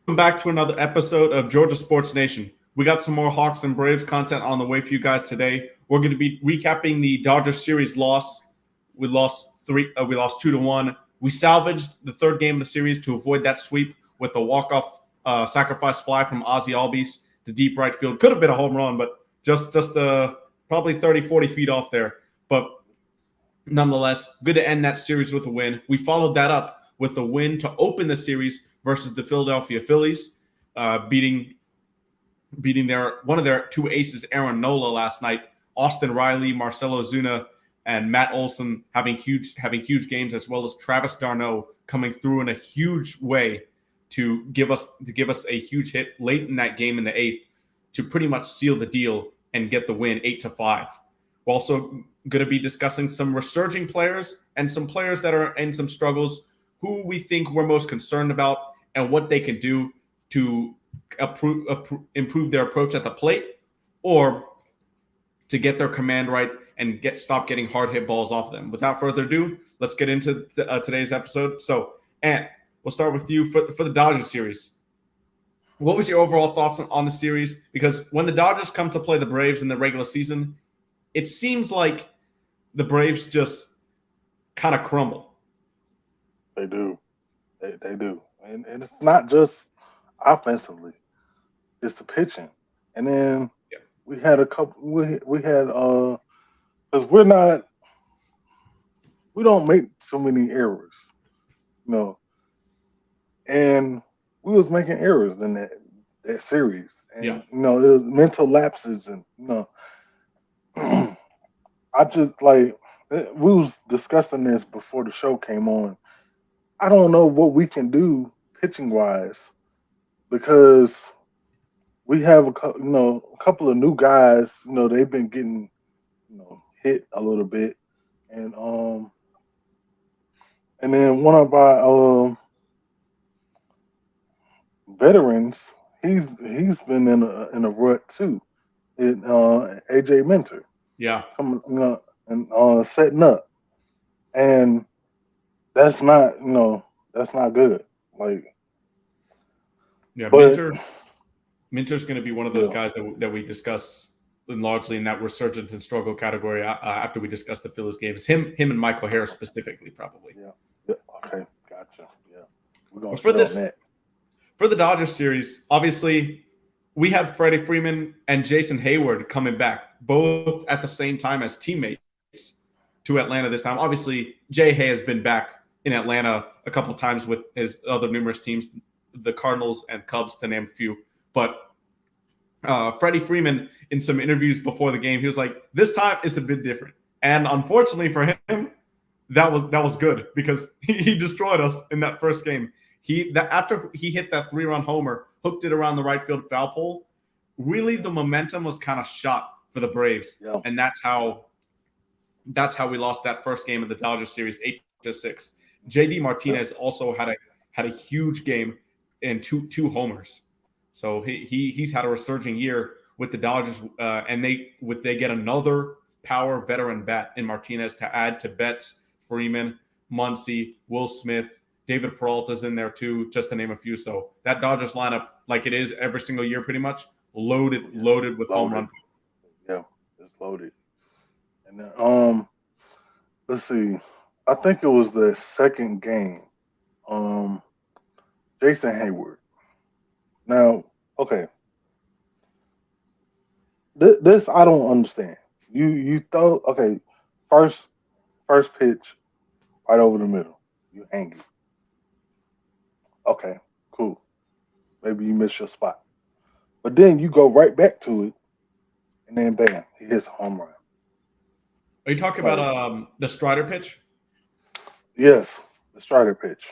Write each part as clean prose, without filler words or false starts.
back to another episode of Georgia Sports Nation. We got some more Hawks and Braves content on the way for you guys today. We're going to be recapping the Dodgers series loss. We lost 2-1. We salvaged the third game of the series to avoid that sweep with a walk-off sacrifice fly from Ozzie Albies to deep right field. Could have been a home run, but just probably 30, 40 feet off there. But nonetheless, good to end that series with a win. We followed that up with a win to open the series versus the Philadelphia Phillies, beating one of their two aces, Aaron Nola, last night. Austin Riley, Marcelo Zuna, and Matt Olson having huge games, as well as Travis d'Arnaud coming through in a huge way to give us a huge hit late in that game in the eighth to pretty much seal the deal and get the win 8-5. We're also going to be discussing some resurging players and some players that are in some struggles, who we think we're most concerned about and what they can do to improve their approach at the plate, or to get their command right and stop getting hard hit balls off them. Without further ado, let's get into today's episode. So, Ant, we'll start with you for the Dodgers series. What was your overall thoughts on the series? Because when the Dodgers come to play the Braves in the regular season, it seems like the Braves just kind of crumble. They do. They do. And it's not just offensively, it's the pitching. And then we had a couple, we had, because we don't make so many errors, you know, and we was making errors in that series. And, it was mental lapses and, I just like, we was discussing this before the show came on. I don't know what we can do pitching wise, because we have a couple of new guys. They've been getting hit a little bit, and then one of our veterans, he's been in a rut too. AJ Minter, coming and setting up, and that's not good. Like, Minter's going to be one of those guys that we discuss largely in that resurgence and struggle category after we discuss the Phillies games. Him and Michael Harris specifically, probably. Yeah. Okay. Gotcha. Yeah. We're gonna for the Dodgers series, obviously we had Freddie Freeman and Jason Hayward coming back, both at the same time as teammates to Atlanta this time. Obviously, Jay Hay has been back in Atlanta a couple times with his other numerous teams, the Cardinals and Cubs, to name a few. But Freddie Freeman, in some interviews before the game, he was like, "This time is a bit different." And unfortunately for him, that was good, because he destroyed us in that first game. After he hit that 3-run homer, hooked it around the right field foul pole, really the momentum was kind of shot for the Braves, and that's how we lost that first game of the Dodgers series 8-6. JD Martinez also had a huge game and two homers. So he's had a resurging year with the Dodgers, and they get another power veteran bat in Martinez to add to Betts, Freeman, Muncy, Will Smith, David Peralta's in there too, just to name a few. So that Dodgers lineup, like it is every single year, pretty much loaded with home run. Yeah, it's loaded. And then let's see. I think it was the second game. Jason Hayward. Now, okay. This I don't understand. You throw first pitch right over the middle. You hang it. Okay, cool. Maybe you miss your spot. But then you go right back to it, and then bam, he hits a home run. Are you talking about the Strider pitch? Yes, the Strider pitch.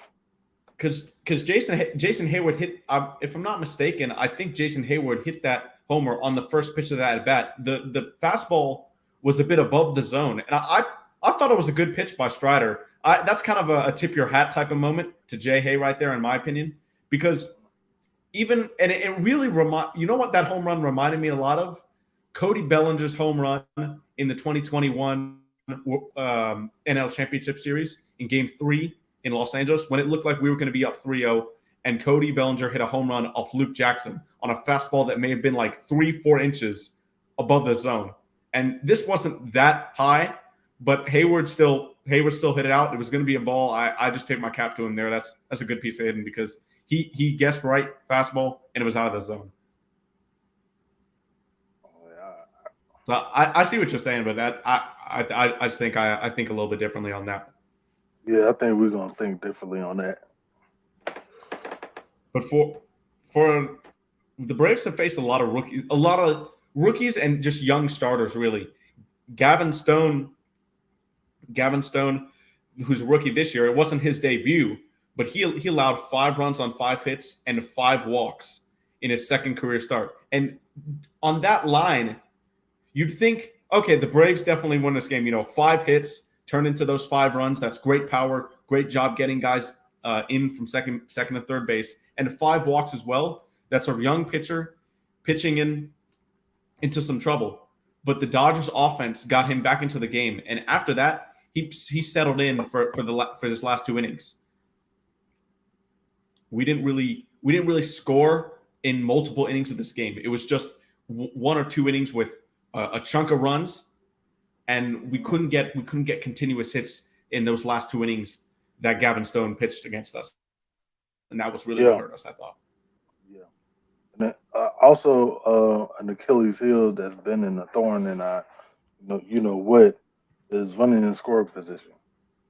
Because Jason Hayward hit, if I'm not mistaken, I think Jason Hayward hit that homer on the first pitch of that at bat. The fastball was a bit above the zone, and I thought it was a good pitch by Strider. That's kind of a tip your hat type of moment to Jay Hay right there, in my opinion, because it really you know what that home run reminded me a lot of? Cody Bellinger's home run in the 2021 NL Championship Series in Game 3 in Los Angeles, when it looked like we were going to be up 3-0, and Cody Bellinger hit a home run off Luke Jackson on a fastball that may have been like 3-4 inches above the zone. And this wasn't that high, but Hayward still hit it out. It was going to be a ball. I just take my cap to him there. That's a good piece of hitting because he guessed right fastball and it was out of the zone. So I see what you're saying, but that I just think I think a little bit differently on that. Yeah, I think we're gonna think differently on that. But for the Braves have faced a lot of rookies and just young starters really. Gavin Stone, who's a rookie this year, it wasn't his debut, but he allowed 5 runs on 5 hits and 5 walks in his second career start. And on that line, you'd think, okay, the Braves definitely won this game. 5 hits turn into those 5 runs. That's great power. Great job getting guys in from second and third base, and 5 walks as well. That's a young pitcher pitching into some trouble. But the Dodgers offense got him back into the game, and after that, he settled in for his last 2 innings. We didn't really score in multiple innings of this game. It was just 1 or 2 innings with a chunk of runs, and we couldn't get continuous hits in those last 2 innings that Gavin Stone pitched against us, and that was really what hurt us, I thought. Yeah, and also an Achilles heel that's been in the thorn in our, what is running in scoring position.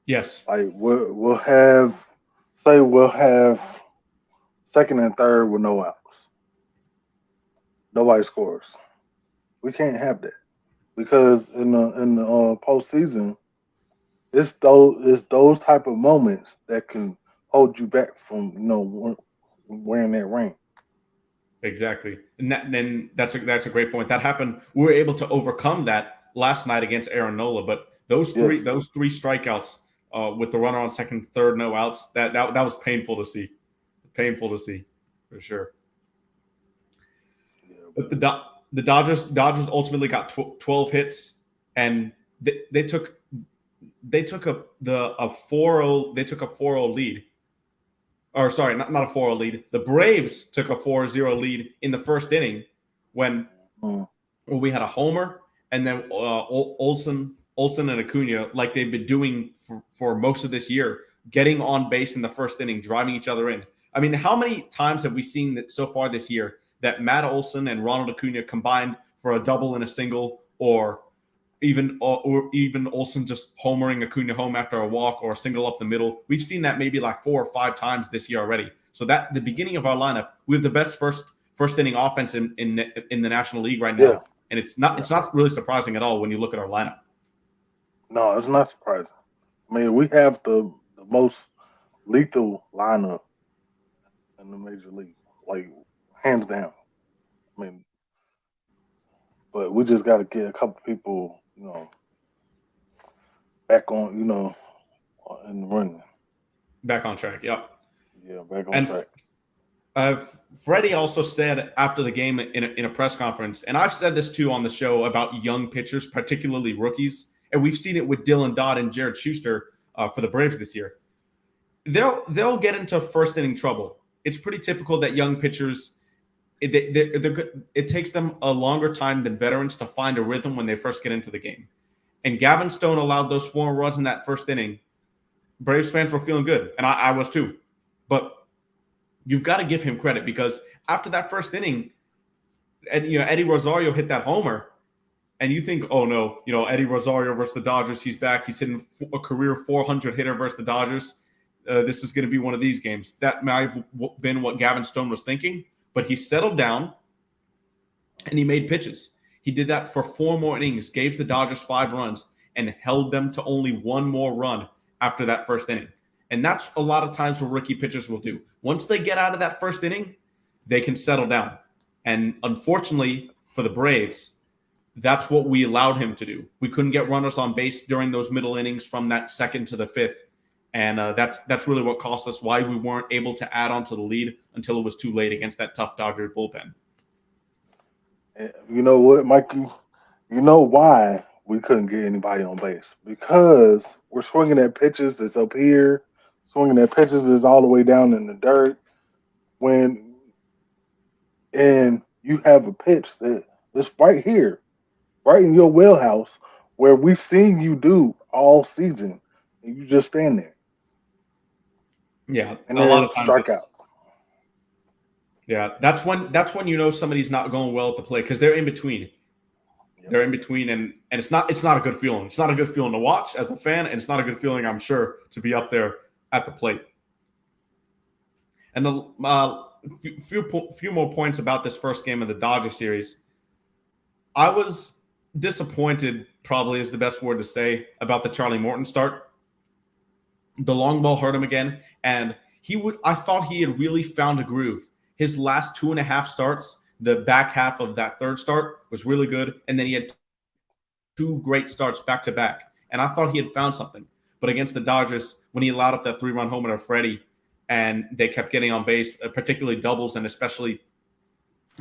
Yes, like we'll have second and third with no outs. Nobody scores. We can't have that because in the postseason, it's those type of moments that can hold you back from wearing that ring. Exactly, and that's a great point. That happened. We were able to overcome that last night against Aaron Nola, but those three strikeouts with the runner on second, third, no outs, that was painful to see. Painful to see, for sure. But the Dodgers ultimately got 12 hits, and they took a 4-0 lead. Or sorry, not a 4-0 lead. The Braves took a 4-0 lead in the first inning when we had a homer, and then Olsen and Acuna, like they've been doing for most of this year, getting on base in the first inning, driving each other in. I mean, how many times have we seen that so far this year that Matt Olson and Ronald Acuna combined for a double and a single, or even Olsen just homering Acuna home after a walk or a single up the middle? We've seen that maybe like 4 or 5 times this year already. So that the beginning of our lineup, we have the best first inning offense in the National League right now, and it's not really surprising at all when you look at our lineup. No, it's not surprising. I mean, we have the most lethal lineup in the major league, like hands down. I mean, but we just got to get a couple people, back on, in the running. Back on track, yep. Yeah, back on track. Freddie also said after the game in a press conference, and I've said this too on the show about young pitchers, particularly rookies, and we've seen it with Dylan Dodd and Jared Schuster for the Braves this year. They'll get into first inning trouble. It's pretty typical that young pitchers, it takes them a longer time than veterans to find a rhythm when they first get into the game. And Gavin Stone allowed those 4 runs in that first inning. Braves fans were feeling good, and I was too. But you've got to give him credit because after that first inning, and Eddie Rosario hit that homer, and you think, oh no, Eddie Rosario versus the Dodgers, he's back, he's hitting a career 400 hitter versus the Dodgers. This is going to be one of these games. That might have been what Gavin Stone was thinking, but he settled down and he made pitches. He did that for 4 more innings, gave the Dodgers 5 runs, and held them to only 1 more run after that first inning. And that's a lot of times what rookie pitchers will do. Once they get out of that first inning, they can settle down. And unfortunately for the Braves, that's what we allowed him to do. We couldn't get runners on base during those middle innings from that second to the 5th. And that's really what cost us, why we weren't able to add on to the lead until it was too late against that tough Dodgers bullpen. You know what, Mikey? You know why we couldn't get anybody on base? Because we're swinging at pitches that's up here, swinging at pitches that's all the way down in the dirt. when and you have a pitch that's right here, right in your wheelhouse, where we've seen you do all season, and you just stand there, Yeah, and a lot then of times strike it's out. yeah. That's when you know somebody's not going well at the plate because they're in between. Yep. They're in between, and it's not a good feeling. It's not a good feeling to watch as a fan, and it's not a good feeling, I'm sure, to be up there at the plate. And the few more points about this first game of the Dodger series. I was disappointed, probably is the best word to say, about the Charlie Morton start. The long ball hurt him again, and I thought he had really found a groove. His last 2.5 starts, the back half of that third start was really good, and then he had two great starts back to back. And I thought he had found something. But against the Dodgers, when he allowed up that 3-run homer to Freddie, and they kept getting on base, particularly doubles, and especially,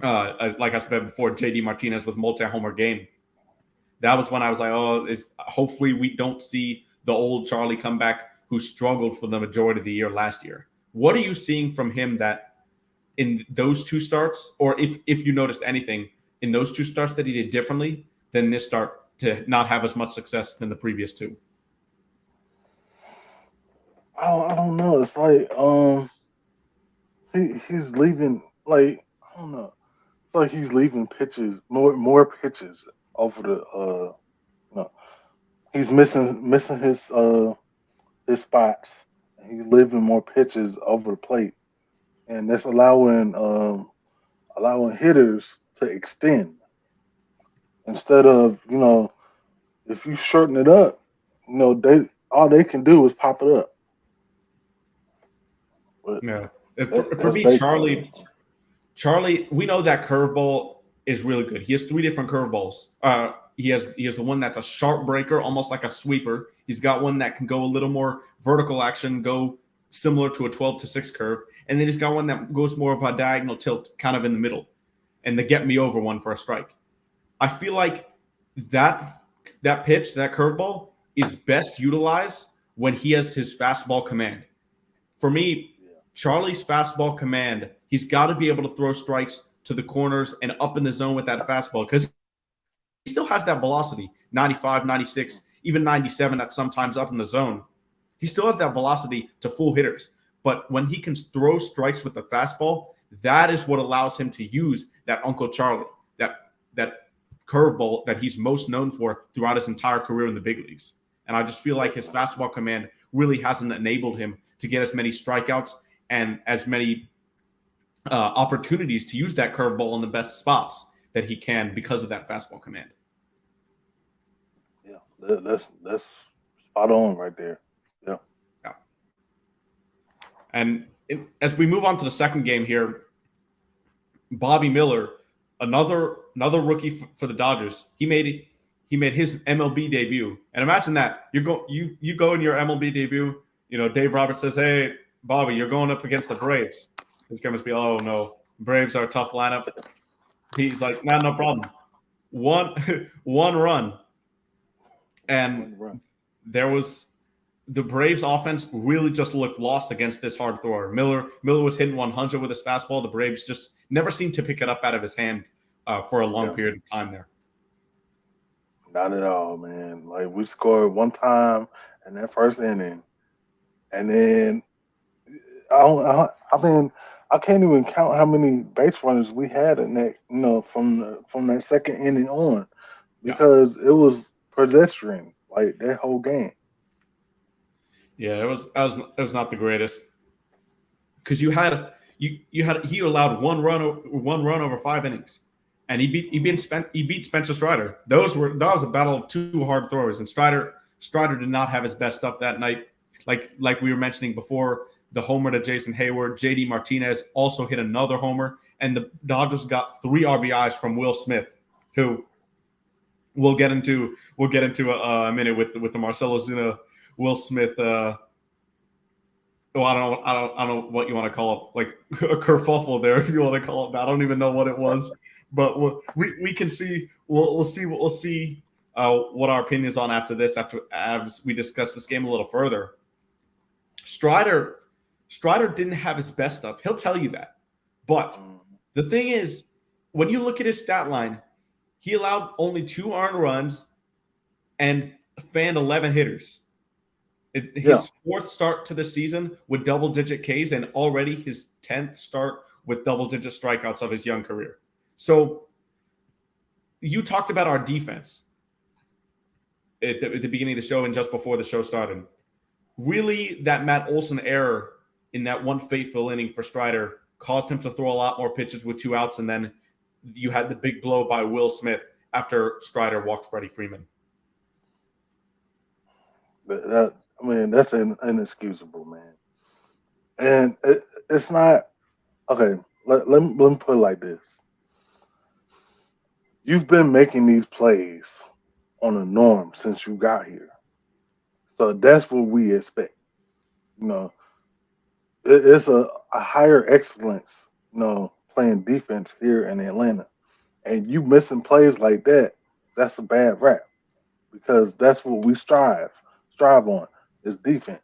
like I said before, JD Martinez with multi-homer game. That was when I was like, oh, hopefully we don't see the old Charlie come back who struggled for the majority of the year last year. What are you seeing from him that in those two starts, or if you noticed anything in those two starts that he did differently than this start to not have as much success than the previous two? I don't know. It's like he's leaving like I don't know. It's like he's leaving pitches more pitches over the no. He's missing his spots. He's leaving more pitches over the plate, and that's allowing hitters to extend instead of if you shorten it up, they all they can do is pop it up. But Yeah. For that's me, baseball. Charlie, we know that curveball is really good. He has three different curveballs. He has the one that's a sharp breaker, almost like a sweeper. He's got one that can go a little more vertical action, go similar to a 12-6 curve, and then he's got one that goes more of a diagonal tilt, kind of in the middle, and the get me over one for a strike. I feel like that pitch, that curveball, is best utilized when he has his fastball command. For me, Yeah. Charlie's fastball command, he's got to be able to throw strikes to the corners and up in the zone with that fastball because he still has that velocity 95, 96, even 97 at sometimes up in the zone. He still has that velocity to fool hitters. But when he can throw strikes with the fastball, that is what allows him to use that Uncle Charlie, that curveball that he's most known for throughout his entire career in the big leagues. And I just feel like his fastball command really hasn't enabled him to get as many strikeouts and as many opportunities to use that curveball in the best spots that he can because of that fastball command. Yeah, that's spot on right there. Yeah. Yeah. And as we move on to the second game here, Bobby Miller, another rookie for the Dodgers, he made his MLB debut. And imagine that you go in your MLB debut. Dave Roberts says, "Hey, Bobby, you're going up against the Braves." His guy must be, "Oh no, Braves are a tough lineup." He's like, "Nah, no problem. One one run." And Run. there was the Braves offense really just looked lost against this hard thrower. Miller was hitting 100 with his fastball. The Braves just never seemed to pick it up out of his hand for a long Yeah. period of time there. Not at all, man. Like we scored one time in that first inning, and then I mean I can't even count how many base runners we had in that from that second inning on Yeah. because it was pedestrian like that whole game. Yeah, it was not the greatest because he allowed one run over 5 innings, and he beat Spencer Strider. That was a battle of two hard throwers, and Strider did not have his best stuff that night. Like we were mentioning before, the homer to Jason Hayward, JD Martinez also hit another homer, and the Dodgers got 3 RBIs from Will Smith, who we'll get into a minute with the Marcell Ozuna Will Smith. I don't know what you want to call it, like a kerfuffle there, if you want to call it that. I don't even know what it was, but we can see we'll see what our opinions on after this, as we discuss this game a little further. Strider didn't have his best stuff. He'll tell you that. But the thing is, when you look at his stat line, he allowed only 2 earned runs and fanned 11 hitters. His 4th start to the season with double-digit Ks, and already his 10th start with double-digit strikeouts of his young career. So you talked about our defense at the beginning of the show and just before the show started. Really, that Matt Olson error in that one fateful inning for Strider caused him to throw a lot more pitches with 2 outs, and then you had the big blow by Will Smith after Strider walked Freddie Freeman. That's inexcusable, man. And it's not okay. Let me put it like this: you've been making these plays on a norm since you got here, so that's what we expect. You know, it's a higher excellence. Playing defense here in Atlanta, and you missing plays like that. That's a bad rap because that's what we strive on is defense.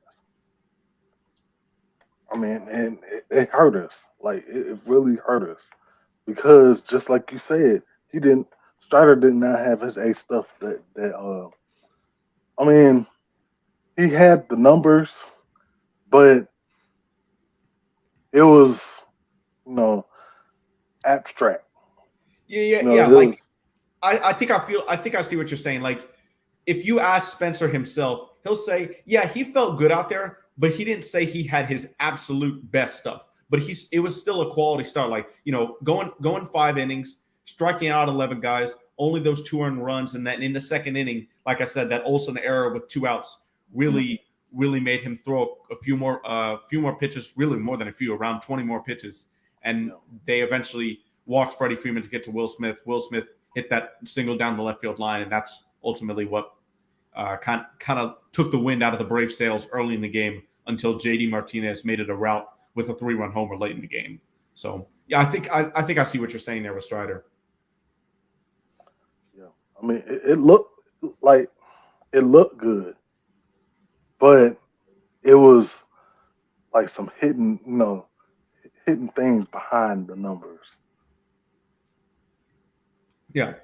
And it hurt us. Like it really hurt us because just like you said, he didn't. Strider did not have his A stuff. I mean, he had the numbers, but it was you know abstract. Yeah. Like I think I see what you're saying. Like if you ask Spencer himself, he'll say, yeah, he felt good out there, but he didn't say he had his absolute best stuff. But it was still a quality start. Like, going 5 innings, striking out 11 guys, only those 2 earned runs. And then in the second inning, like I said, that Olsen error with 2 outs really made him throw a few more pitches, really more than a few, around 20 more pitches. And they eventually walked Freddie Freeman to get to Will Smith. Will Smith hit that single down the left field line, and that's ultimately what kind of took the wind out of the Braves' sails early in the game until J.D. Martinez made it a rout with a 3-run homer late in the game. So, yeah, I think I see what you're saying there with Strider. Yeah, it looked good, but it was like some hidden things behind the numbers. Yeah.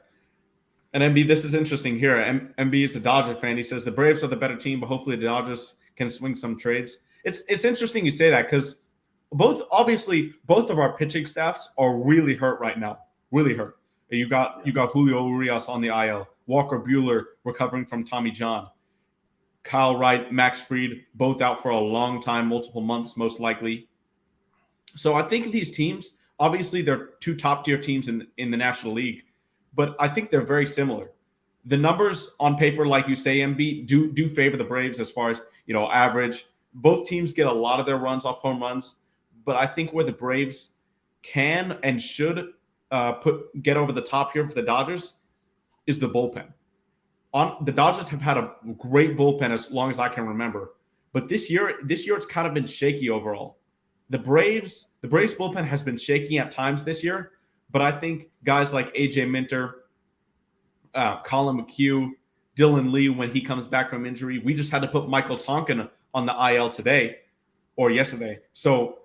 And MB, this is interesting here. MB is a Dodger fan. He says the Braves are the better team, but hopefully the Dodgers can swing some trades. It's interesting you say that because both of our pitching staffs are really hurt right now. Really hurt. You got Julio Urias on the IL, Walker Buehler recovering from Tommy John, Kyle Wright, Max Fried, both out for a long time, multiple months most likely. So I think these teams, obviously they're 2 top-tier teams in the National League, but I think they're very similar. The numbers on paper, like you say, MB, do favor the Braves as far as, average. Both teams get a lot of their runs off home runs, but I think where the Braves can and should get over the top here for the Dodgers is the bullpen. The Dodgers have had a great bullpen as long as I can remember, but this year it's kind of been shaky overall. The Braves bullpen has been shaky at times this year, but I think guys like AJ Minter, Colin McHugh, Dylan Lee, when he comes back from injury, we just had to put Michael Tonkin on the IL today or yesterday. So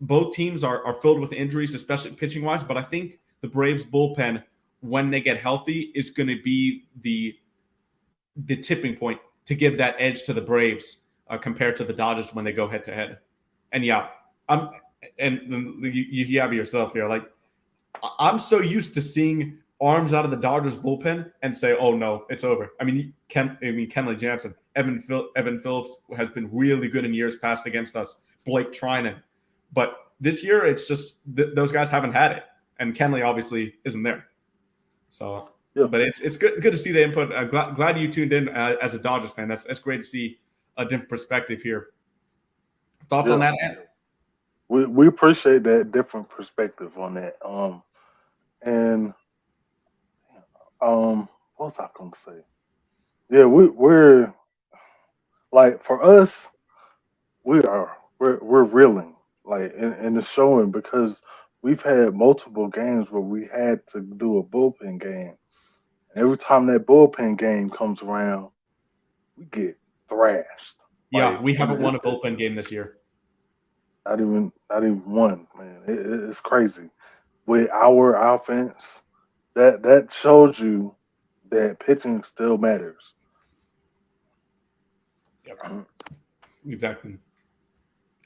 both teams are filled with injuries, especially pitching wise. But I think the Braves bullpen, when they get healthy, is going to be the tipping point to give that edge to the Braves compared to the Dodgers when they go head to head. And yeah, you have it yourself here. Like, I'm so used to seeing arms out of the Dodgers bullpen and say, "Oh no, it's over." Kenley Jansen, Evan Phillips has been really good in years past against us. Blake Trinan, but this year it's just those guys haven't had it, and Kenley obviously isn't there. So, yeah. But it's good to see the input. Glad you tuned in as a Dodgers fan. That's great to see a different perspective here. Thoughts on that, Ant? We appreciate that different perspective on that. What was I gonna say? Yeah, we're like, for us, we're reeling, like, and it's showing because we've had multiple games where we had to do a bullpen game. And every time that bullpen game comes around, we get thrashed. Yeah, we haven't won a bullpen game this year. not even one, man. It's crazy. With our offense, that shows you that pitching still matters. Yep, exactly.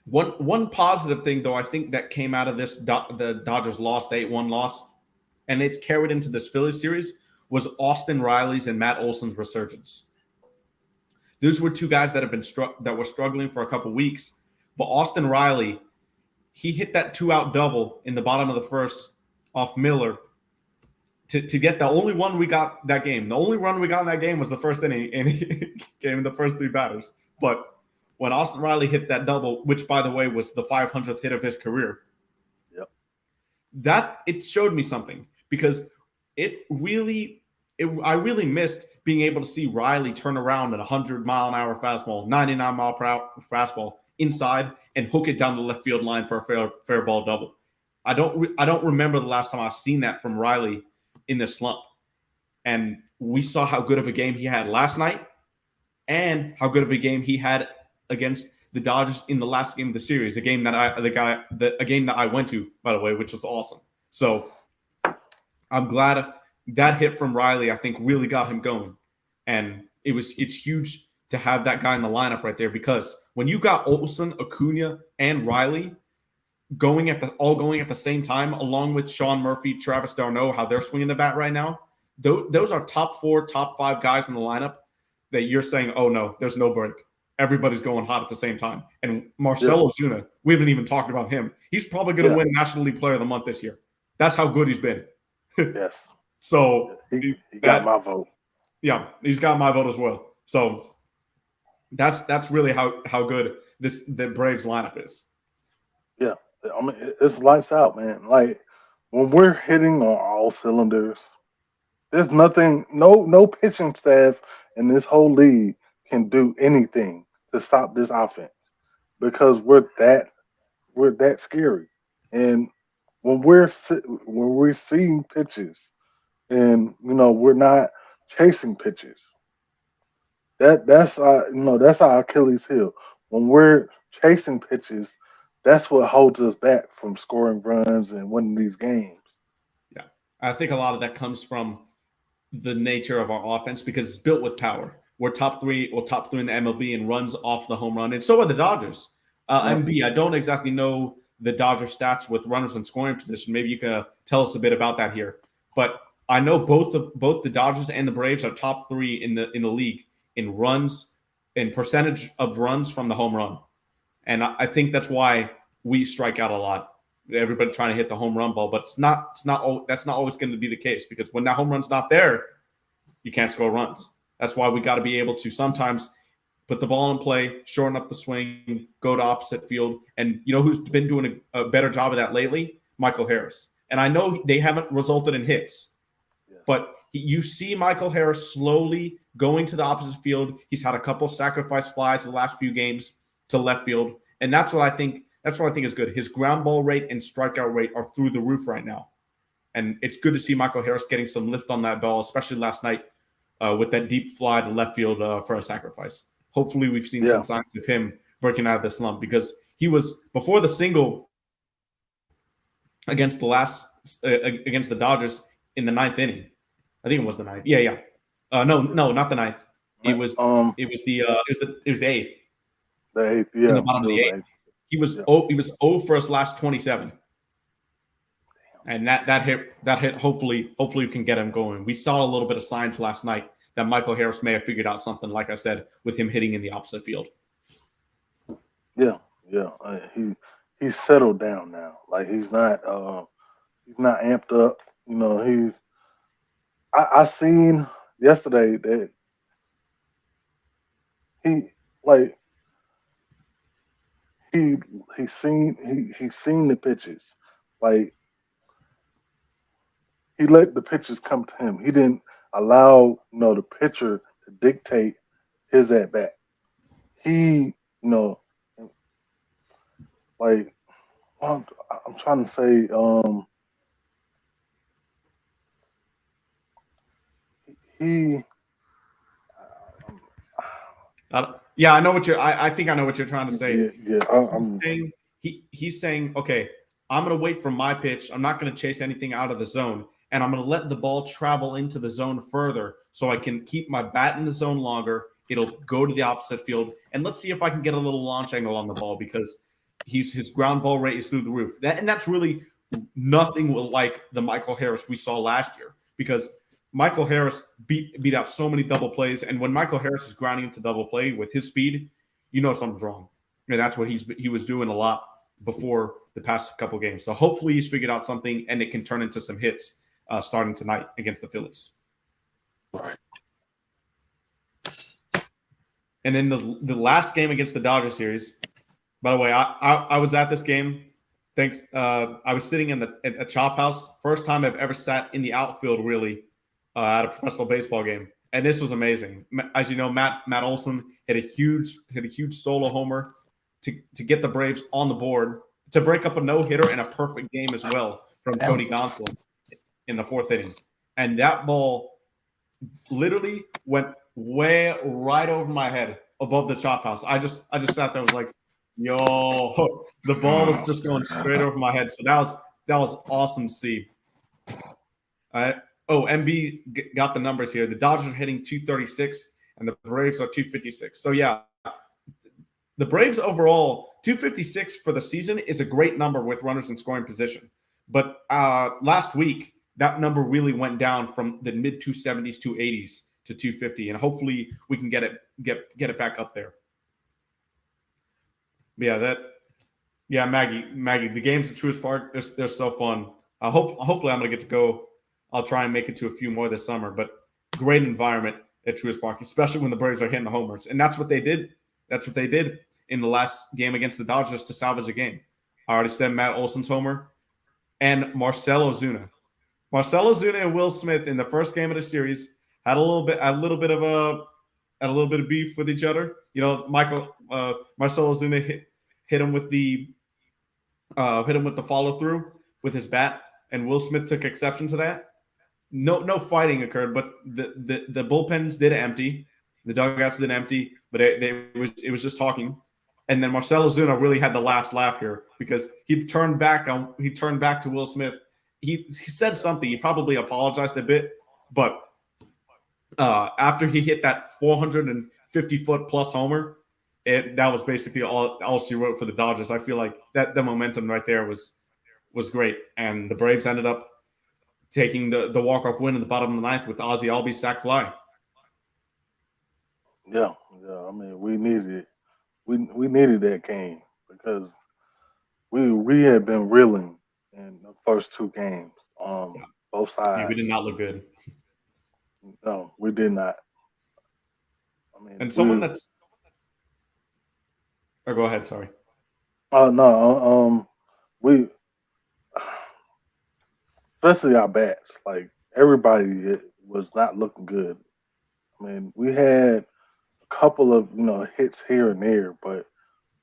One positive thing though, I think that came out of this the Dodgers lost, the 8-1 loss, and it's carried into this Phillies series, was Austin Riley's and Matt Olson's resurgence. Those were two guys that have been that were struggling for a couple weeks, but Austin Riley, he hit that 2-out double in the bottom of the first off Miller to get the only one we got that game. The only run we got in that game was the first inning, and he came the first three batters. But when Austin Riley hit that double, which by the way was the 500th hit of his career, Yep. that it showed me something, because I really missed being able to see Riley turn around at 100-mile-an-hour fastball, 99-mile-per-hour fastball inside and hook it down the left field line for a fair ball double. I don't remember the last time I've seen that from Riley in this slump. And we saw how good of a game he had last night and how good of a game he had against the Dodgers in the last game of the series, a game that I went to, by the way, which was awesome. So I'm glad that hit from Riley, I think, really got him going. And it's huge to have that guy in the lineup right there, because when you got Olson, Acuna, and Riley going at the same time, along with Sean Murphy, Travis d'Arnaud, how they're swinging the bat right now, those are top 4, top 5 guys in the lineup that you're saying, oh no, there's no break. Everybody's going hot at the same time. And Marcell Ozuna, we haven't even talked about him. He's probably going to win National League Player of the Month this year. That's how good he's been. Yes. So he got my vote. Yeah, he's got my vote as well. So that's really how good the Braves lineup is. Yeah, I mean, it's lights out, man. Like when we're hitting on all cylinders, there's nothing, no pitching staff in this whole league can do anything to stop this offense, because we're that scary. And when we're seeing pitches, and we're not chasing pitches, that's our Achilles heel. When we're chasing pitches, that's what holds us back from scoring runs and winning these games. Yeah, I think a lot of that comes from the nature of our offense, because it's built with power. We're top three in the MLB in runs off the home run, and so are the Dodgers. MB, I don't exactly know the Dodger stats with runners in scoring position. Maybe you can tell us a bit about that here. But I know both the Dodgers and the Braves are top 3 in the league in runs, in percentage of runs from the home run, and I think that's why we strike out a lot. Everybody trying to hit the home run ball, but that's not always going to be the case, because when that home run's not there, you can't score runs. That's why we got to be able to sometimes put the ball in play, shorten up the swing, go to opposite field. And you know who's been doing a better job of that lately? Michael Harris. And I know they haven't resulted in hits, but you see Michael Harris slowly going to the opposite field. He's had a couple sacrifice flies the last few games to left field, and that's what I think is good. His ground ball rate and strikeout rate are through the roof right now. And it's good to see Michael Harris getting some lift on that ball, especially last night with that deep fly to left field for a sacrifice. Hopefully we've seen some signs of him breaking out of the slump, because he was, before the single against the Dodgers in the 9th inning. I think it was the 9th. Yeah. No, not the 9th. It was the 8th. The 8th, yeah. In the bottom of the 8th. He was 0 for his last 27. And that hit hopefully we can get him going. We saw a little bit of signs last night that Michael Harris may have figured out something, like I said, with him hitting in the opposite field. Yeah. He's settled down now. Like he's not amped up. I seen yesterday that he's seen the pitches. Like he let the pitches come to him. He didn't allow the pitcher to dictate his at bat. He like I'm trying to say he. Yeah, I know what you're. I think I know what you're trying to say. Yeah. I'm he's saying, okay, I'm going to wait for my pitch. I'm not going to chase anything out of the zone, and I'm going to let the ball travel into the zone further so I can keep my bat in the zone longer. It'll go to the opposite field, and let's see if I can get a little launch angle on the ball because his ground ball rate is through the roof. That's really nothing like the Michael Harris we saw last year because Michael Harris beat out so many double plays, and when Michael Harris is grounding into double play with his speed, you know something's wrong, and that's what he was doing a lot before the past couple games. So hopefully he's figured out something, and it can turn into some hits starting tonight against the Phillies. Right. And then the last game against the Dodgers series. By the way, I was at this game. Thanks. I was sitting at a Chop House. First time I've ever sat in the outfield really at a professional baseball game, and this was amazing. As you know, Matt Olson hit a huge solo homer to get the Braves on the board to break up a no-hitter and a perfect game as well from Cody Gonsolin in the fourth inning. And that ball literally went way right over my head above the Chop House. I just sat there and was like, yo, the ball is just going straight over my head. So that was awesome to see. MB got the numbers here. The Dodgers are hitting 236 and the Braves are 256. So yeah, the Braves overall 256 for the season is a great number with runners in scoring position. But last week that number really went down from the mid 270s, 280s to 250, and hopefully we can get it back up there. Yeah, Maggie, the games at Truist Park, they're so fun. Hopefully I'm gonna get to go. I'll try and make it to a few more this summer. But great environment at Truist Park, especially when the Braves are hitting the homers, and that's what they did. That's what they did in the last game against the Dodgers to salvage a game. I already said Matt Olson's homer and Marcell Ozuna. Marcell Ozuna and Will Smith in the first game of the series had a little bit of beef with each other. You know, Marcell Ozuna hit him with the follow through with his bat, and Will Smith took exception to that. No fighting occurred, but the bullpens did empty, the dugouts did empty, but it was just talking. And then Marcell Ozuna really had the last laugh here because he turned back to Will Smith. He said something. He probably apologized a bit, but after he hit that 450-foot plus homer, that was basically all she wrote for the Dodgers. I feel like that the momentum right there was great, and the Braves ended up taking the walk-off win in the bottom of the ninth with Ozzie Albies sac fly. Yeah. I mean, we needed it. We needed that game because we had been reeling in the first two games. Both sides. Yeah, we did not look good. No, we did not. I mean, and someone that's. Oh, go ahead. Sorry. No. We, especially our bats. Like everybody was not looking good. I mean, we had a couple of hits here and there, but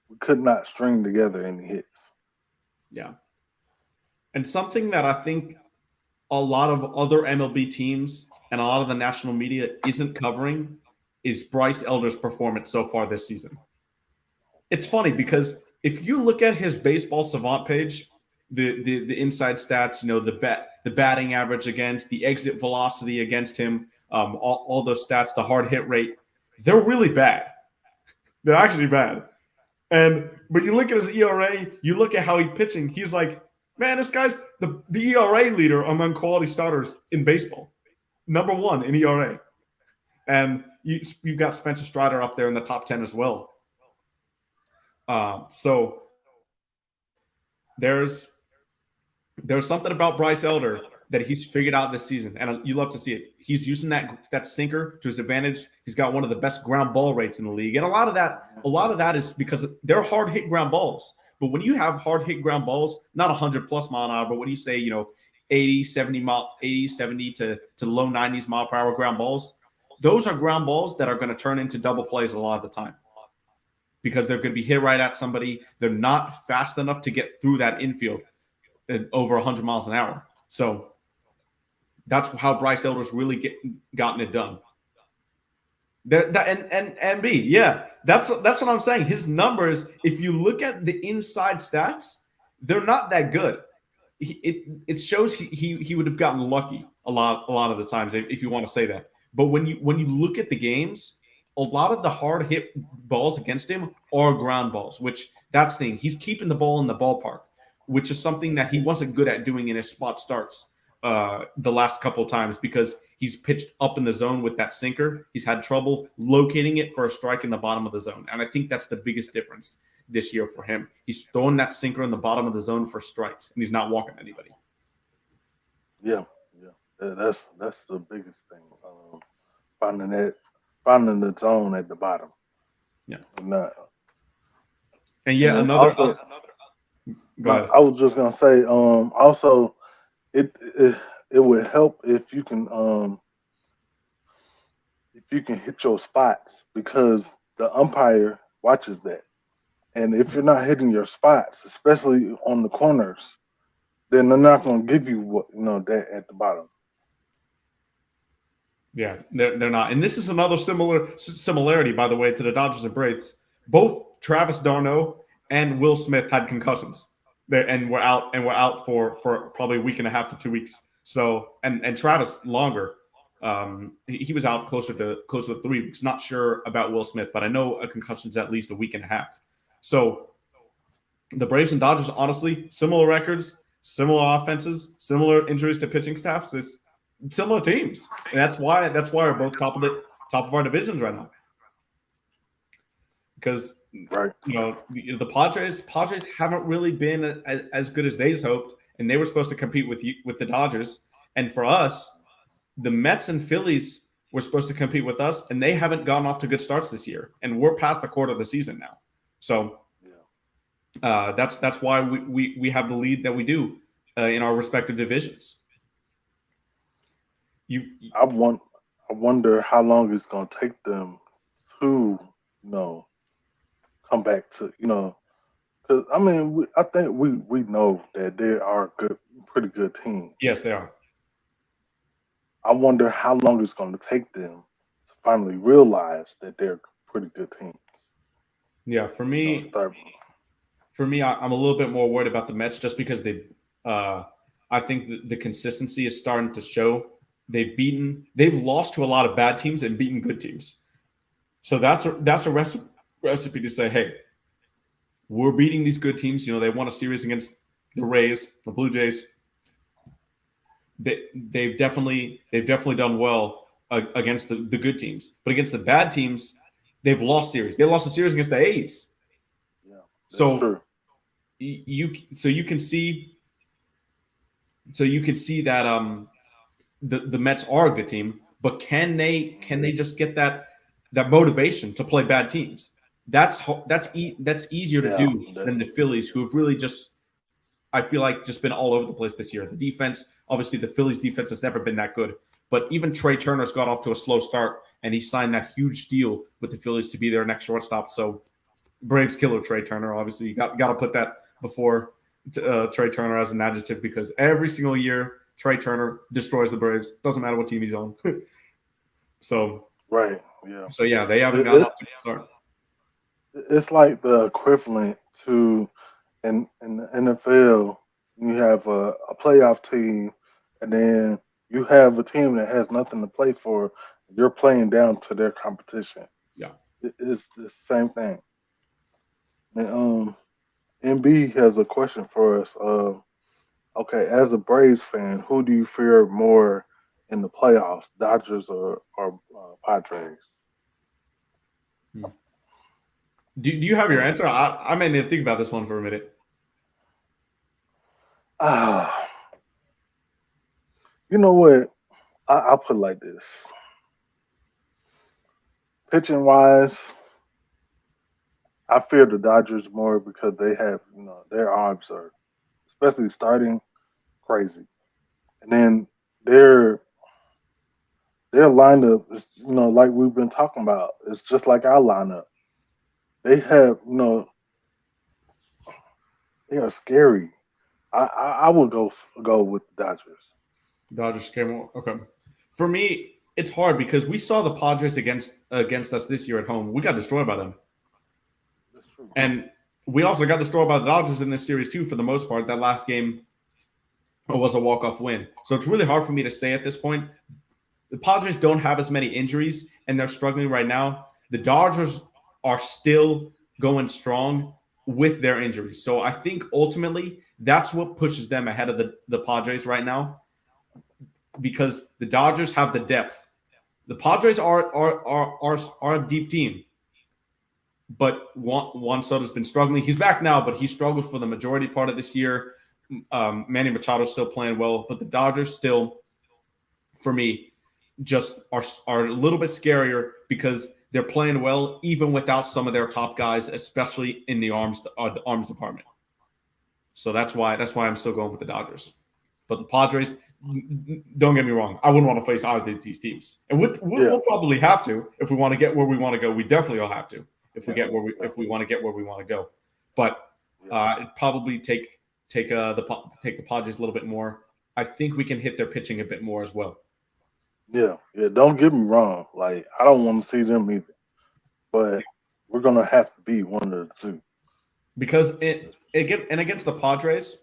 we could not string together any hits. Yeah. And something that I think a lot of other MLB teams and a lot of the national media isn't covering is Bryce Elder's performance so far this season. It's funny because if you look at his baseball savant page, the inside stats, the batting average against, the exit velocity against him, all those stats, the hard hit rate, they're really bad. They're actually bad. But you look at his ERA, you look at how he's pitching, he's like, man, this guy's the ERA leader among quality starters in baseball. Number one in ERA. And you've got Spencer Strider up there in the top 10 as well. So there's something about Bryce Elder that he's figured out this season, and you love to see it. He's using that sinker to his advantage. He's got one of the best ground ball rates in the league, and a lot of that is because they're hard hit ground balls. But when you have hard hit ground balls, not 100 plus mile an hour, but when you say 80, 70 to low 90s mile per hour ground balls, those are ground balls that are going to turn into double plays a lot of the time because they're going to be hit right at somebody. They're not fast enough to get through that infield at over 100 miles an hour. So that's how Bryce Elder's really gotten it done. And B, yeah, that's what I'm saying. His numbers, if you look at the inside stats, they're not that good. It shows he would have gotten lucky a lot of the times if you want to say that. But when you look at the games, a lot of the hard hit balls against him are ground balls, which that's the thing. He's keeping the ball in the ballpark, which is something that he wasn't good at doing in his spot starts the last couple of times because he's pitched up in the zone with that sinker. He's had trouble locating it for a strike in the bottom of the zone. And I think that's the biggest difference this year for him. He's throwing that sinker in the bottom of the zone for strikes, and he's not walking anybody. Yeah, yeah. That's the biggest thing. Finding the zone at the bottom. Yeah. Not, and yeah, and another. also, Go ahead. I was just gonna say, also it it would help if you can hit your spots because the umpire watches that. And if you're not hitting your spots, especially on the corners, then they're not going to give you that at the bottom. Yeah, they're not. And this is another similarity, by the way, to the Dodgers and Braves. Both Travis d'Arnaud and Will Smith had concussions, and were out for probably a week and a half to 2 weeks. So and Travis longer. He was out closer to 3 weeks. Not sure about Will Smith, but I know a concussion is at least a week and a half. So the Braves and Dodgers, honestly, similar records, similar offenses, similar injuries to pitching staffs. It's similar teams, and that's why we're both top of our divisions right now. Because Right. the Padres haven't really been as good as they hoped, and they were supposed to compete with the Dodgers. And for us, the Mets and Phillies were supposed to compete with us, and they haven't gotten off to good starts this year. And we're past a quarter of the season now, so that's why we have the lead that we do in our respective divisions. I wonder how long it's going to take them to come back to because I mean I think we know that they are pretty good team. Yes, they are. I wonder how long it's going to take them to finally realize that they're pretty good teams. Yeah, for me, I'm a little bit more worried about the Mets just because I think the consistency is starting to show. They've lost to a lot of bad teams and beaten good teams. So that's a recipe to say, hey, we're beating these good teams. They won a series against the Rays, the Blue Jays. They've definitely done well against the good teams, but against the bad teams, they've lost series. They lost a series against the A's. Yeah, so true. you can see that the Mets are a good team, but can they just get that motivation to play bad teams? That's easier to do than the Phillies, who have really just, I feel like, just been all over the place this year. The defense, obviously, the Phillies defense has never been that good, but even Trey Turner's got off to a slow start, and he signed that huge deal with the Phillies to be their next shortstop. So Braves killer Trey Turner. Obviously, you got to put that before Trey Turner as an adjective, because every single year Trey Turner destroys the Braves. Doesn't matter what team he's on. So right, yeah. So yeah, they haven't gotten off to a good start. It's like the equivalent to in the NFL. You have a playoff team, and then you have a team that has nothing to play for. You're playing down to their competition. Yeah, It's the same thing. And MB has a question for us. Okay, as a Braves fan, who do you fear more in the playoffs, Dodgers or Padres? Do you have your answer? I may need to think about this one for a minute. You know what? I'll put it like this. Pitching wise, I fear the Dodgers more because they have, their arms are, especially starting, crazy. And then their lineup is, like we've been talking about, it's just like our lineup. They have, they are scary. I would go with the Dodgers. Dodgers came on. Okay. For me, it's hard because we saw the Padres against us this year at home. We got destroyed by them. That's true. And we also got destroyed by the Dodgers in this series too, for the most part. That last game was a walk-off win. So it's really hard for me to say at this point. The Padres don't have as many injuries, and they're struggling right now. The Dodgers are still going strong with their injuries. So I think ultimately that's what pushes them ahead of the Padres right now, because the Dodgers have the depth. The Padres are a deep team. But Juan Soto's been struggling. He's back now, but he struggled for the majority part of this year. Manny Machado's still playing well, but the Dodgers still, for me, just are a little bit scarier because they're playing well even without some of their top guys, especially in the arms department. So that's why I'm still going with the Dodgers. But the Padres, don't get me wrong, I wouldn't want to face either of these teams, and we'll probably have to if we want to get where we want to go. We definitely will have to. If we want to get where we want to go, but it probably take the Padres a little bit more. I think we can hit their pitching a bit more as well. Yeah. Don't get me wrong. Like, I don't want to see them either, but we're gonna have to be one of the two. Because against the Padres,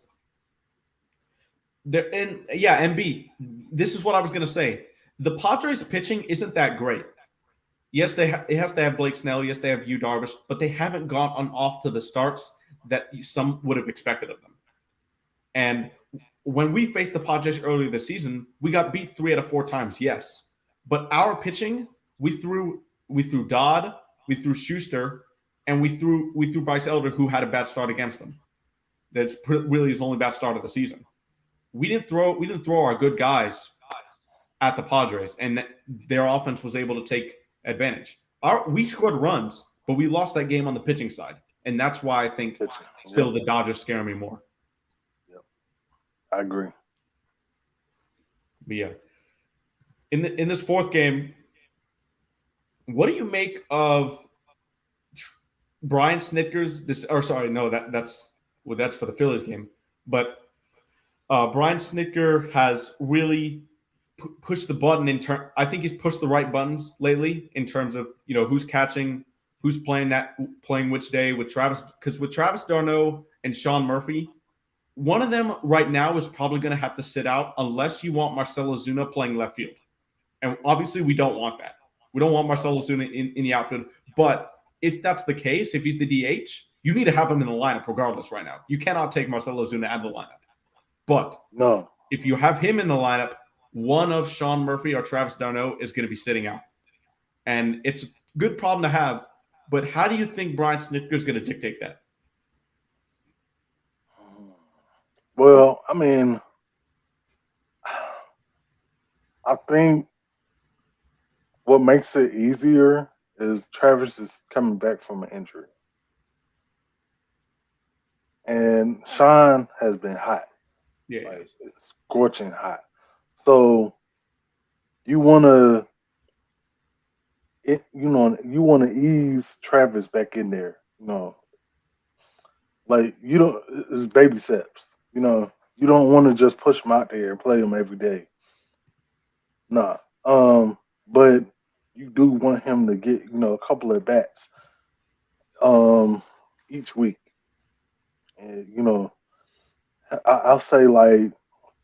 and B, this is what I was gonna say. The Padres pitching isn't that great. Yes, it has to have Blake Snell. Yes, they have Yu Darvish, but they haven't gone off to the starts that some would have expected of them. And when we faced the Padres earlier this season, we got beat 3 out of 4 times. Yes, but our pitching, we threw Dodd, we threw Schuster, and we threw Bryce Elder, who had a bad start against them. That's really his only bad start of the season. We didn't throw our good guys at the Padres, and their offense was able to take advantage. We scored runs, but we lost that game on the pitching side, and that's why I think still the Dodgers scare me more. Yep, I agree. But yeah, in this fourth game, what do you make of Brian Snitker's? That's for the Phillies game, but Brian Snitker has really push the button I think he's pushed the right buttons lately in terms of who's catching, who's playing which day with Travis. Because with Travis d'Arnaud and Sean Murphy, one of them right now is probably going to have to sit out unless you want Marcell Ozuna playing left field, and obviously we don't want that. We don't want Marcell Ozuna in the outfield. But if that's the case, if he's the DH, you need to have him in the lineup regardless. Right now, you cannot take Marcell Ozuna out of the lineup. But no, if you have him in the lineup, one of Sean Murphy or Travis d'Arnaud is going to be sitting out. And it's a good problem to have, but how do you think Brian Snitker is going to dictate that? Well, I mean, I think what makes it easier is Travis is coming back from an injury. And Sean has been hot. Yeah. Like, it's scorching hot. So you want to ease Travis back in there. Like it's baby steps. You don't want to just push him out there and play him every day. Nah. But you do want him to get a couple of bats each week. And I'll say, like,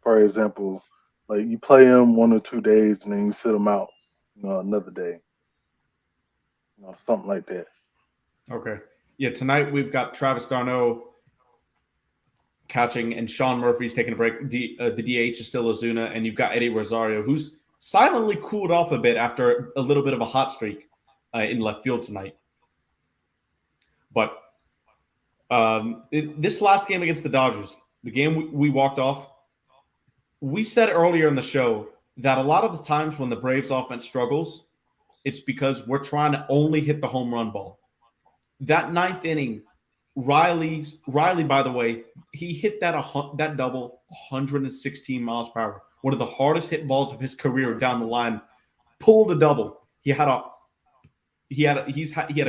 for example, like you play him 1 or 2 days and then you sit him out, another day. Something like that. Okay. Yeah, tonight we've got Travis d'Arnaud catching and Sean Murphy's taking a break. The DH is still Ozuna, and you've got Eddie Rosario, who's silently cooled off a bit after a little bit of a hot streak in left field tonight. But this last game against the Dodgers, the game we walked off, we said earlier in the show that a lot of the times when the Braves offense struggles, it's because we're trying to only hit the home run ball. That 9th inning, Riley, by the way, he hit that double 116 miles per hour. One of the hardest hit balls of his career down the line. Pulled a double. He had a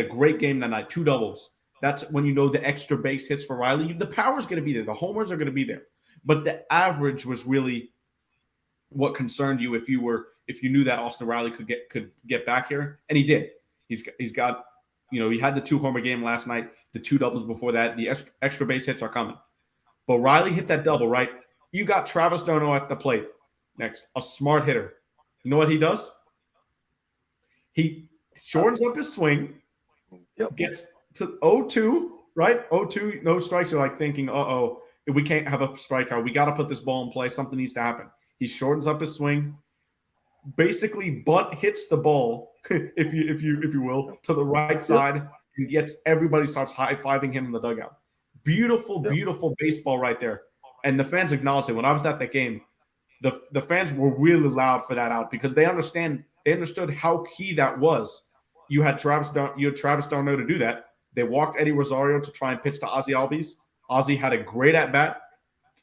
great game that night, 2 doubles. That's when the extra base hits for Riley. The power's going to be there. The homers are going to be there. But the average was really what concerned you if you were if you knew that Austin Riley could get back here, and he did. He's got, he had the 2-homer game last night, the 2 doubles before that. The extra base hits are coming. But Riley hit that double, right? You got Travis d'Arnaud at the plate next, a smart hitter. You know what he does? He shortens up his swing, gets to 0-2, right? 0-2, no strikes. You're like thinking, we can't have a strikeout. We got to put this ball in play. Something needs to happen. He shortens up his swing, basically bunt hits the ball, if you will, to the right side, and gets everybody starts high-fiving him in the dugout. Beautiful, beautiful baseball right there. And the fans acknowledged it. When I was at that game, the fans were really loud for that out because they understood how key that was. You had Travis d'Arnaud to do that. They walked Eddie Rosario to try and pitch to Ozzie Albies. Ozzie had a great at-bat,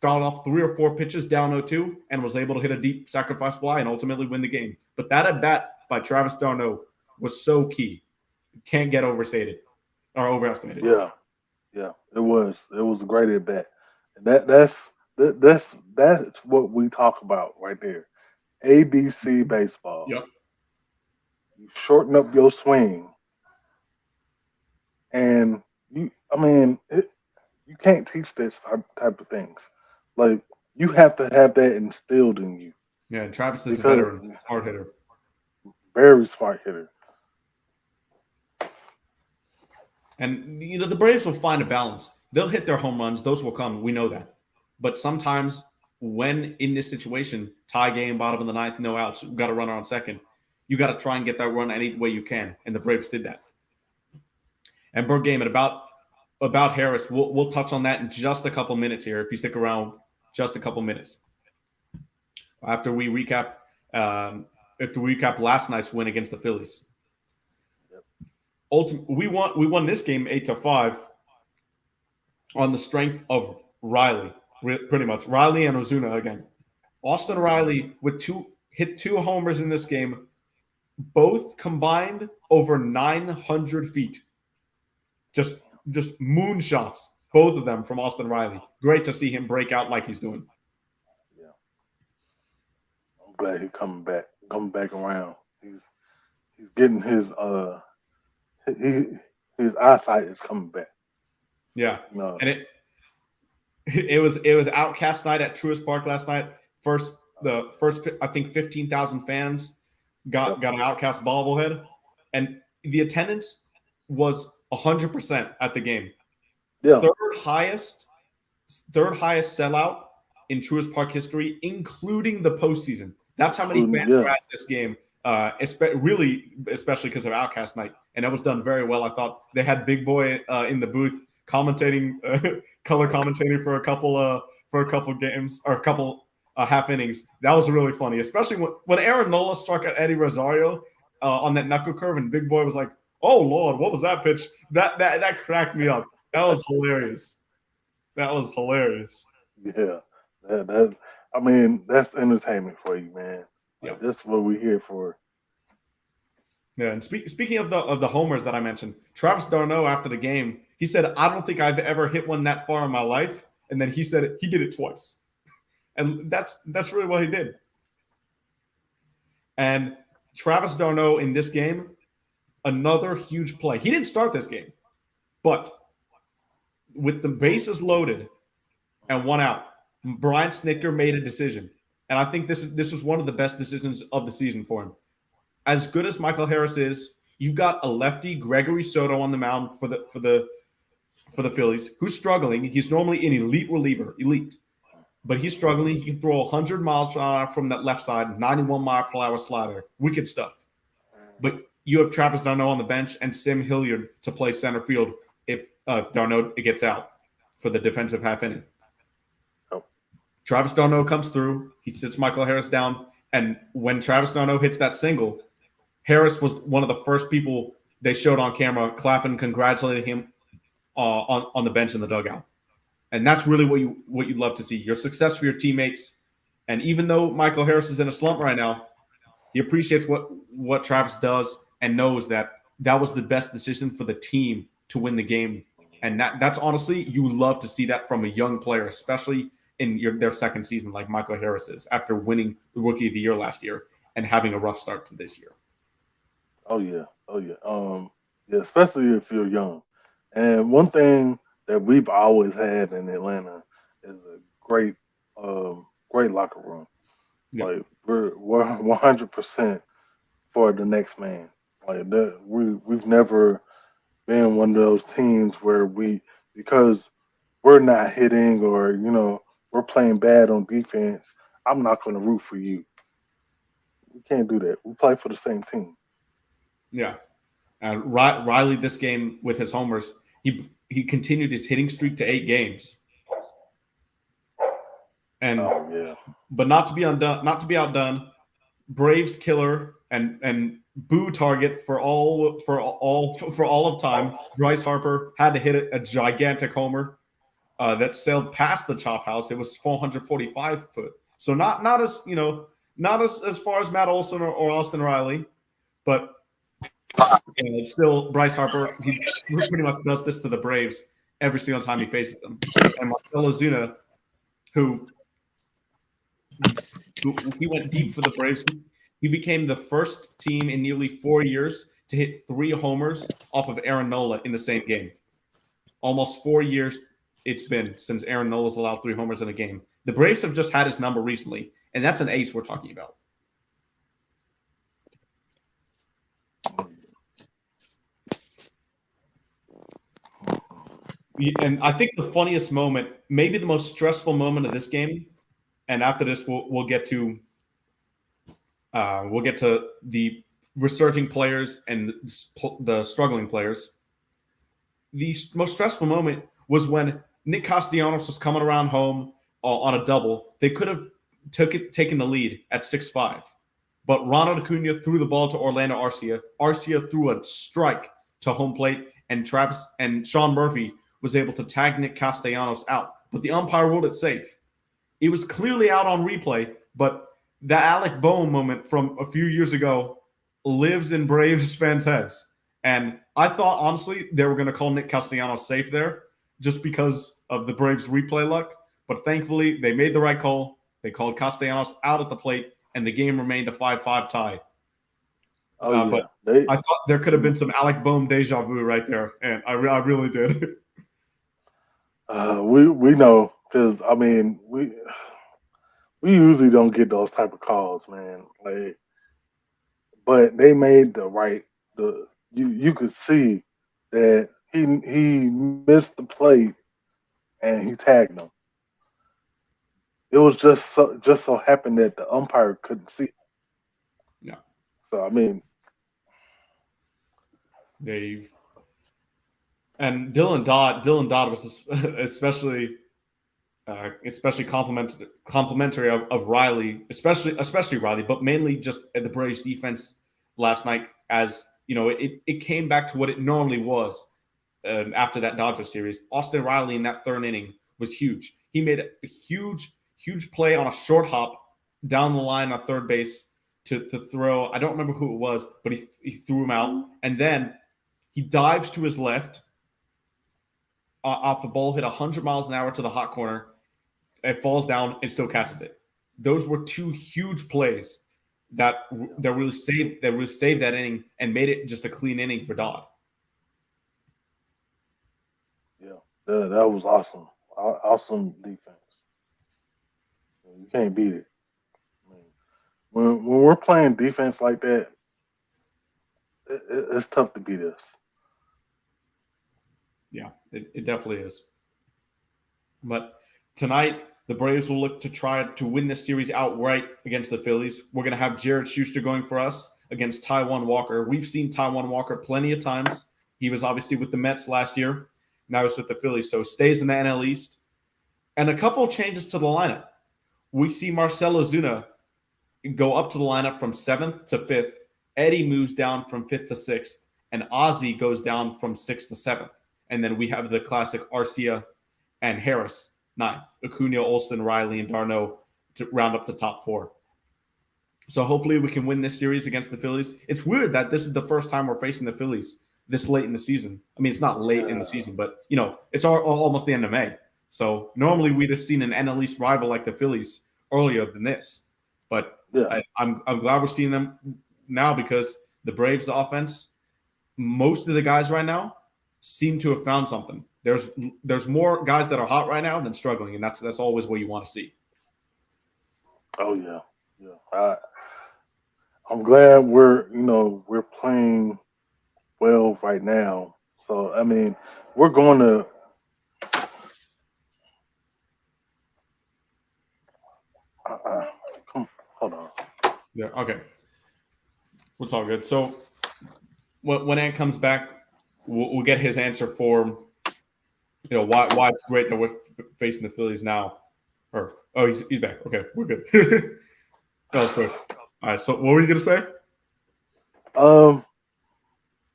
fouled off 3 or 4 pitches down 0-2, and was able to hit a deep sacrifice fly and ultimately win the game. But that at-bat by Travis d'Arnaud was so key. Can't get overstated or overestimated. Yeah, it was a great at-bat. That's what we talk about right there. ABC baseball. Yep. You shorten up your swing, and you can't teach this type of things. Like, you have to have that instilled in you. Yeah, and Travis is a veteran, smart hitter. Very smart hitter. And, the Braves will find a balance. They'll hit their home runs. Those will come. We know that. But sometimes when in this situation, tie game, bottom of the ninth, no outs, you've got to run on second, you got to try and get that run any way you can. And the Braves did that. And Bird Game, and about Harris, we'll touch on that in just a couple minutes here, if you stick around just a couple minutes. After we recap last night's win against the Phillies. We won this game 8-5 on the strength of Riley, pretty much. Riley and Ozuna again. Austin Riley hit 2 homers in this game, both combined over 900 feet. Just moonshots, both of them from Austin Riley. Great to see him break out like he's doing. Yeah, I'm glad he's coming back around. He's getting his eyesight is coming back. Yeah, and it was Outcast night at Truist Park last night. The first I think 15,000 fans got an Outcast bobblehead, and the attendance was 100% at the game. Yeah, third highest sellout in Truist Park history, including the postseason. That's how many fans were at this game. Especially because of Outcast night, and it was done very well. I thought they had Big Boy in the booth commentating, color commentating for a couple games or a couple half innings. That was really funny, especially when Aaron Nola struck at Eddie Rosario on that knuckle curve, and Big Boy was like, "Oh Lord, what was that pitch?" That cracked me up. That was hilarious. Yeah, that's entertainment for you, man. Yeah, that's what we're here for. Yeah, and speaking of the homers that I mentioned, Travis d'Arnaud after the game, he said, "I don't think I've ever hit one that far in my life," and then he said he did it twice, and that's really what he did. And Travis d'Arnaud in this game, another huge play. He didn't start this game, but with the bases loaded and 1 out, Brian Snitker made a decision. And I think this was one of the best decisions of the season for him. As good as Michael Harris is, you've got a lefty, Gregory Soto, on the mound for the Phillies, who's struggling. He's normally an elite reliever, but he's struggling. He can throw 100 miles per hour from that left side, 91 mile per hour slider, wicked stuff. But you have Travis d'Arnaud on the bench and Sim Hilliard to play center field if d'Arnaud gets out for the defensive half inning. Travis d'Arnaud comes through. He sits Michael Harris down. And when Travis d'Arnaud hits that single, Harris was one of the first people they showed on camera clapping, congratulating him on the bench in the dugout. And that's really what you'd love to see. Your success for your teammates. And even though Michael Harris is in a slump right now, he appreciates what Travis does and knows that was the best decision for the team to win the game. And that's honestly, you love to see that from a young player, especially in their second season, like Michael Harris is, after winning the Rookie of the Year last year. and having a rough start to this year. Oh yeah, oh yeah. Yeah, especially if you're young. And one thing that we've always had in Atlanta is a great locker room. Yeah. Like we're 100% for the next man. Like that, we've never been one of those teams where because we're not hitting or we're playing bad on defense. I'm not going to root for you. We can't do that. We play for the same team. Yeah. Riley, this game with his homers, he continued his hitting streak to 8 games. And Oh yeah. but not to be outdone, Braves killer and boo target for all of time. Bryce Harper had to hit a gigantic homer that sailed past the chop house. It was 445 foot, so not as as far as Matt Olson or Austin Riley, but it's still Bryce Harper. He pretty much does this to the Braves every single time he faces them. And Marcell Ozuna, who he went deep for the Braves. He became the first team in nearly 4 years to hit 3 homers off of Aaron Nola in the same game. Almost 4 years it's been since Aaron Nola's allowed 3 homers in a game. The Braves have just had his number recently, and that's an ace we're talking about. And I think the funniest moment, maybe the most stressful moment of this game, and after this we'll get to the resurging players and the struggling players. The most stressful moment was when Nick Castellanos was coming around home on a double. They could have taken the lead at 6-5, but Ronald Acuna threw the ball to Orlando Arcia. Arcia threw a strike to home plate, and Sean Murphy was able to tag Nick Castellanos out, but the umpire ruled it safe. It was clearly out on replay, but the Alec Boehm moment from a few years ago lives in Braves fans' heads. And I thought, honestly, they were going to call Nick Castellanos safe there just because of the Braves' replay luck. But thankfully, they made the right call. They called Castellanos out at the plate, and the game remained a 5-5 tie. But I thought there could have been some Alec Boehm deja vu right there, and I really did. We know because we usually don't get those type of calls, man. Like, but they made you could see that he missed the plate and he tagged him. It was just so happened that the umpire couldn't see it. Yeah. So Dave and Dylan Dodd was especially complimentary of Riley, especially Riley, but mainly just at the Braves defense last night. As you know, it came back to what it normally was after that Dodger series. Austin Riley in that 3rd inning was huge. He made a huge play on a short hop down the line on third base to throw. I don't remember who it was, but he threw him out, and then he dives to his left off the ball, hit 100 miles an hour to the hot corner. It falls down and still catches it. Those were 2 huge plays that really saved that inning and made it just a clean inning for Dodd. yeah, that was awesome. Awesome defense. You can't beat it. When we're playing defense like that, it's tough to beat us. Yeah, it definitely is. But tonight, the Braves will look to try to win this series outright against the Phillies. We're going to have Jared Schuster going for us against Taijuan Walker. We've seen Taijuan Walker plenty of times. He was obviously with the Mets last year. Now he's with the Phillies, so stays in the NL East. And a couple of changes to the lineup. We see Marcell Ozuna go up to the lineup from 7th to 5th. Eddie moves down from 5th to 6th. And Ozzie goes down from 6th to 7th. And then we have the classic Arcia and Harris, 9th. Acuna, Olson, Riley, and d'Arnaud to round up the top 4. So hopefully we can win this series against the Phillies. It's weird that this is the first time we're facing the Phillies this late in the season. I mean, it's not late in the season, but, it's almost the end of May. So normally we'd have seen an NL East rival like the Phillies earlier than this. But Yeah. I'm glad we're seeing them now because the Braves offense, most of the guys right now seem to have found something. There's more guys that are hot right now than struggling, and that's always what you want to see. Oh yeah. Yeah. I'm glad we're playing well right now. So I mean, we're going to. Come, hold on. Yeah. Okay. It's all good. So when Ant comes back, we'll get his answer for why it's great that we're facing the Phillies now. Or he's back. Okay, we're good. That was quick. All right. So what were you gonna say? Um,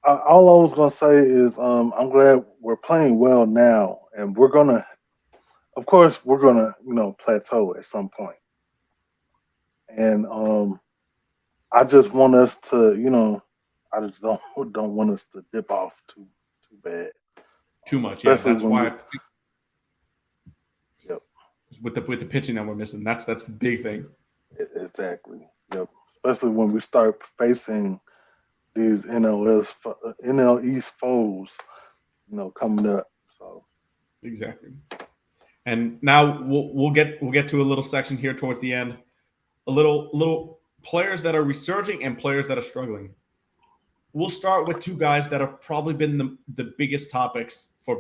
all I was gonna say is, I'm glad we're playing well now, and of course, we're gonna, plateau at some point. And I just want us to, I just don't want us to dip off too bad, Too much. Yeah, especially that's when we. why Yep. with the pitching that we're missing, that's the big thing. Exactly. Yep. Especially when we start facing these NL East foes, coming up. So Exactly. And now we'll get to a little section here towards the end. A little players that are resurging and players that are struggling. We'll start with two guys that have probably been the biggest topics for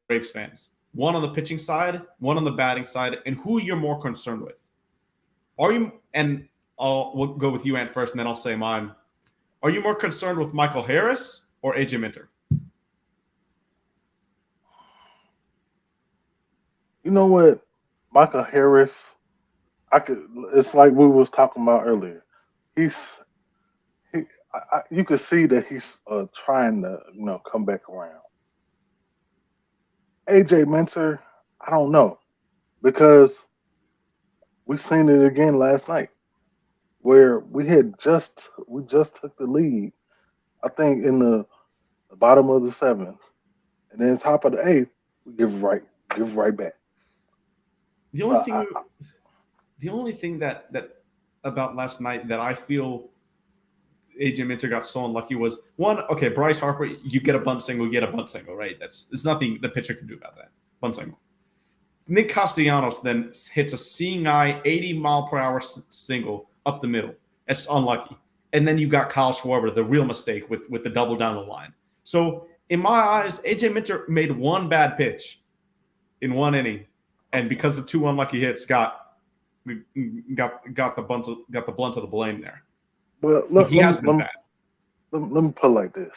Braves fans. One on the pitching side, one on the batting side, and who you're more concerned with. We'll go with you, Ant, first, and then I'll say mine. Are you more concerned with Michael Harris or AJ Minter? you know what, Michael Harris, It's like we was talking about earlier. He's he. You could see that he's trying to come back around. AJ Minter, I don't know because we seen it again last night where we just took the lead. I think in the bottom of the seventh, and then top of the eighth, we give right back. The So only thing that about last night that I feel AJ Minter got so unlucky was one. Okay, Bryce Harper, you get a bunt single, right? There's nothing the pitcher can do about that. Bunt single. Nick Castellanos then hits a seeing eye 80-mile-per-hour single up the middle. It's unlucky. And then you got Kyle Schwarber, the real mistake with the double down the line. So in my eyes, AJ Minter made one bad pitch in one inning, and because of two unlucky hits, got the blunt of the blame there. Well, He has been bad. let me put it like this,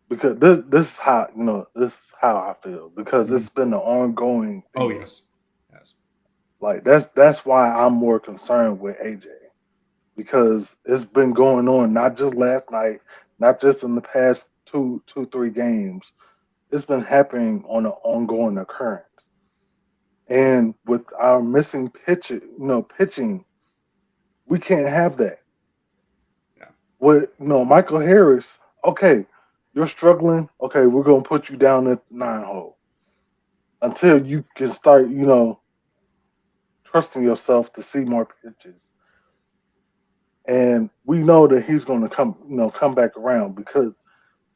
because this is how I feel, because it's been an ongoing thing. Oh yes. Like that's why I'm more concerned with AJ, because it's been going on not just last night, not just in the past two, 3 games. It's been happening on an ongoing occurrence. And with our missing pitching, we can't have that. Yeah. With Michael Harris, okay, you're struggling. Okay, we're gonna put you down at 9 hole until you can start, trusting yourself to see more pitches. And we know that he's gonna come back around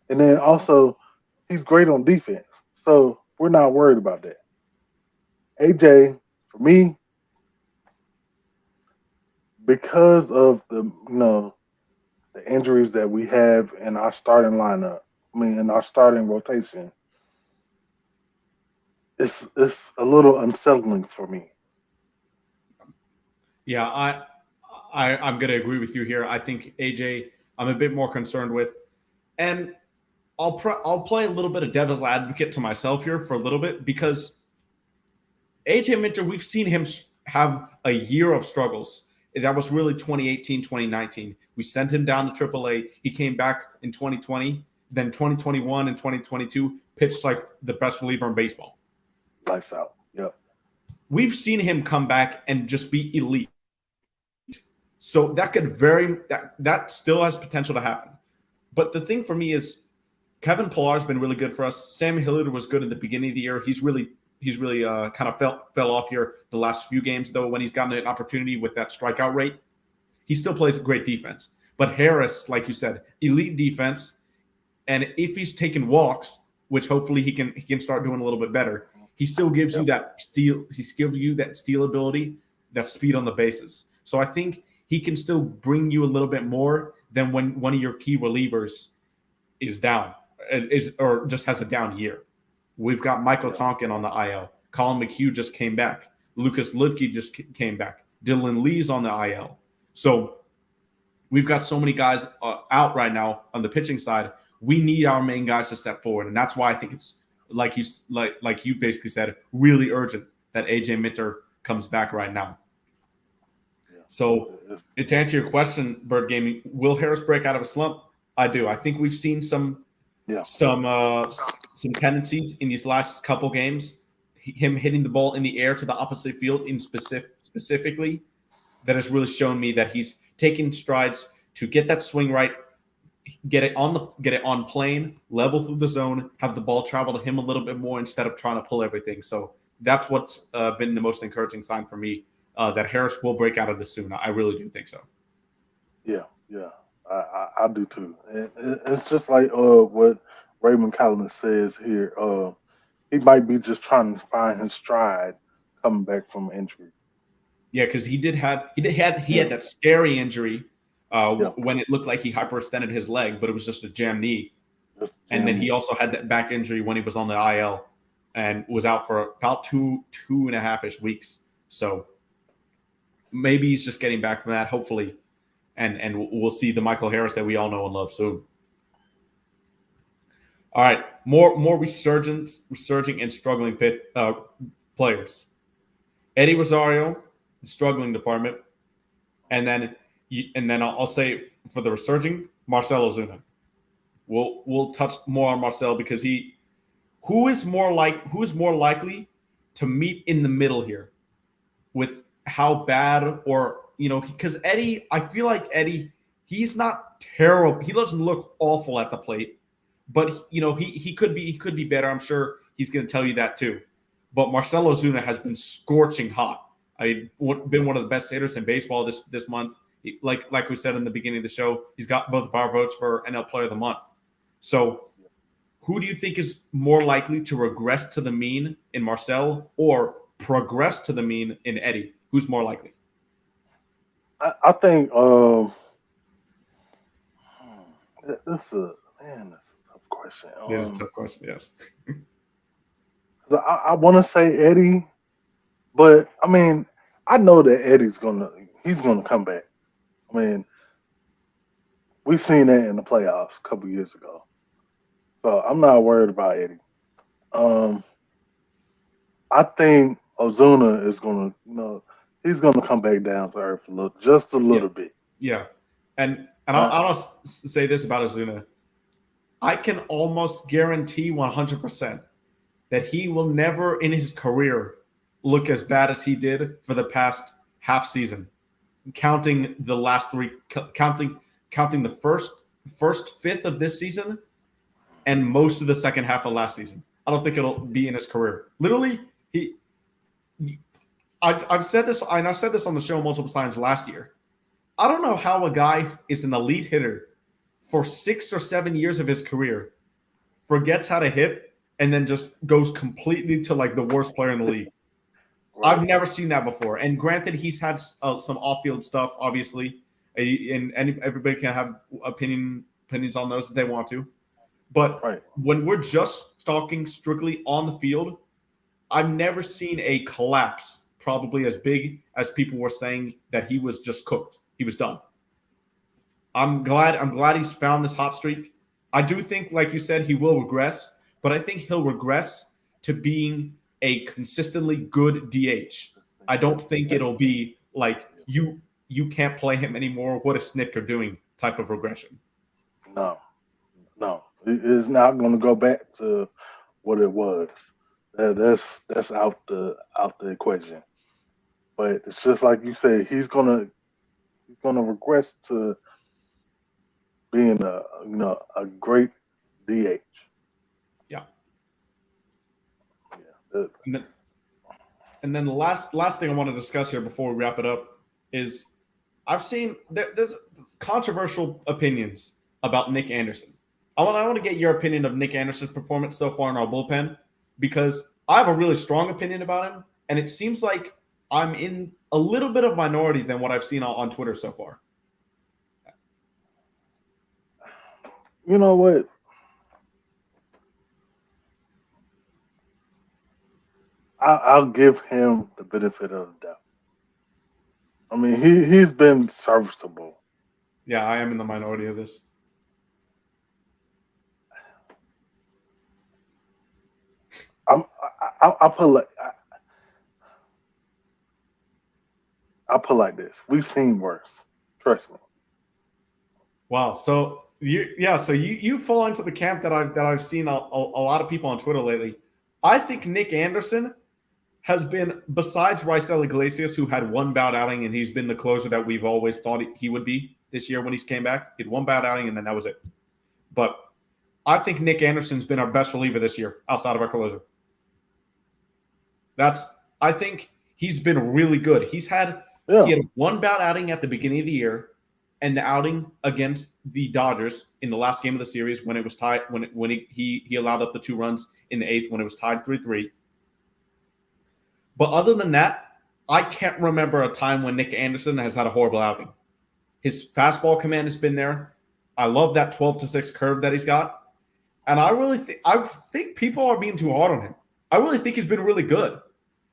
and then also he's great on defense. So we're not worried about that. AJ, for me, because of the injuries that we have in our starting lineup, in our starting rotation, it's a little unsettling for me. Yeah, I'm gonna agree with you here. I think AJ, I'm a bit more concerned with, and I'll play a little bit of devil's advocate to myself here for a little bit, because AJ Minter, we've seen him have a year of struggles. That was really 2018, 2019. We sent him down to AAA. He came back in 2020. Then 2021 and 2022 pitched like the best reliever in baseball. Lights out. Yep. We've seen him come back and just be elite. So that could that still has potential to happen. But the thing for me is Kevin Pillar's been really good for us. Sam Hilliard was good at the beginning of the year. He's really kind of fell off here the last few games, though. When he's gotten an opportunity with that strikeout rate, he still plays great defense. But Harris, like you said, elite defense, and if he's taking walks, which hopefully he can start doing a little bit better, he still gives you that steal. He gives you that steal ability, that speed on the bases. So I think he can still bring you a little bit more than when one of your key relievers is down, or just has a down year. We've got Michael Tonkin on the IL. Colin McHugh just came back. Lucas Lidke just came back. Dylan Lee's on the IL. So we've got so many guys out right now on the pitching side. We need our main guys to step forward, and that's why I think it's like you basically said, really urgent that AJ Minter comes back right now. So to answer your question, Bird Gaming, will Harris break out of a slump? I do. I think we've seen some tendencies in these last couple games. Him hitting the ball in the air to the opposite field in specifically, that has really shown me that he's taking strides to get that swing right, get it on plane, level through the zone, have the ball travel to him a little bit more instead of trying to pull everything. So that's what's been the most encouraging sign for me, that Harris will break out of this soon. I really do think so. Yeah, I do too. And it's just like what Raymond Collins says here. He might be just trying to find his stride coming back from injury. Yeah, because he had that scary injury when it looked like he hyperextended his leg, but it was just a jam knee. And then he also had that back injury when he was on the IL and was out for about 2.5-ish weeks. So maybe he's just getting back from that, hopefully. And we'll see the Michael Harris that we all know and love soon. All right, more resurging and struggling players. Eddie Rosario, the struggling department, and then I'll say for the resurging, Marcell Ozuna. We'll touch more on Marcell because who is more likely to meet in the middle here with how bad, or because Eddie, I feel like Eddie, he's not terrible. He doesn't look awful at the plate, but he could be better. I'm sure he's going to tell you that too. But Marcell Ozuna has been scorching hot. Been one of the best hitters in baseball this month. Like we said in the beginning of the show, he's got both of our votes for NL Player of the Month. So who do you think is more likely to regress to the mean in Marcell or progress to the mean in Eddie? Who's more likely? I think that's a tough question. It is a tough question, yes. I want to say Eddie, but I mean, I know that Eddie's gonna come back. I mean, we've seen that in the playoffs a couple years ago, so I'm not worried about Eddie. I think Ozuna is gonna, he's gonna come back down to earth just a little bit. Yeah, and I'll say this about Ozuna: I can almost guarantee 100% that he will never in his career look as bad as he did for the past half season, counting the last three, counting the first fifth of this season and most of the second half of last season. I don't think it'll be in his career. Literally, I've said this, and I said this on the show multiple times last year. I don't know how a guy is an elite hitter for 6 or 7 years of his career forgets how to hit and then just goes completely to like the worst player in the league. Right. I've never seen that before. And granted, he's had some off-field stuff, obviously, and everybody can have opinions on those if they want to. But when we're just talking strictly on the field, I've never seen a collapse probably as big as people were saying that he was just cooked. He was done. I'm glad he's found this hot streak. I do think, like you said, he will regress, but I think he'll regress to being a consistently good DH. I don't think it'll be like you can't play him anymore. What is Snitker doing type of regression? No. It's not going to go back to what it was. That's out the equation. But it's just like you said, he's gonna regress to being a great DH. Yeah. And then the last thing I want to discuss here before we wrap it up is I've seen there's controversial opinions about Nick Anderson. I want to get your opinion of Nick Anderson's performance so far in our bullpen, because I have a really strong opinion about him, and it seems like I'm in a little bit of minority than what I've seen on Twitter so far. You know what? I'll give him the benefit of the doubt. I mean, he's been serviceable. Yeah, I am in the minority of this. I'll put like this. We've seen worse. Trust me. Wow. So you fall into the camp that I've seen a lot of people on Twitter lately. I think Nick Anderson has been, besides Raisel Iglesias, who had one bout outing and he's been the closer that we've always thought he would be this year when he's came back. He had one bout outing and then that was it. But I think Nick Anderson's been our best reliever this year outside of our closer. I think he's been really good. He had one bout outing at the beginning of the year, and the outing against the Dodgers in the last game of the series when it was tied, when he allowed up the 2 runs in the 8th when it was tied 3-3. But other than that, I can't remember a time when Nick Anderson has had a horrible outing. His fastball command has been there. I love that 12-6 curve that he's got, and I think people are being too hard on him. I really think he's been really good.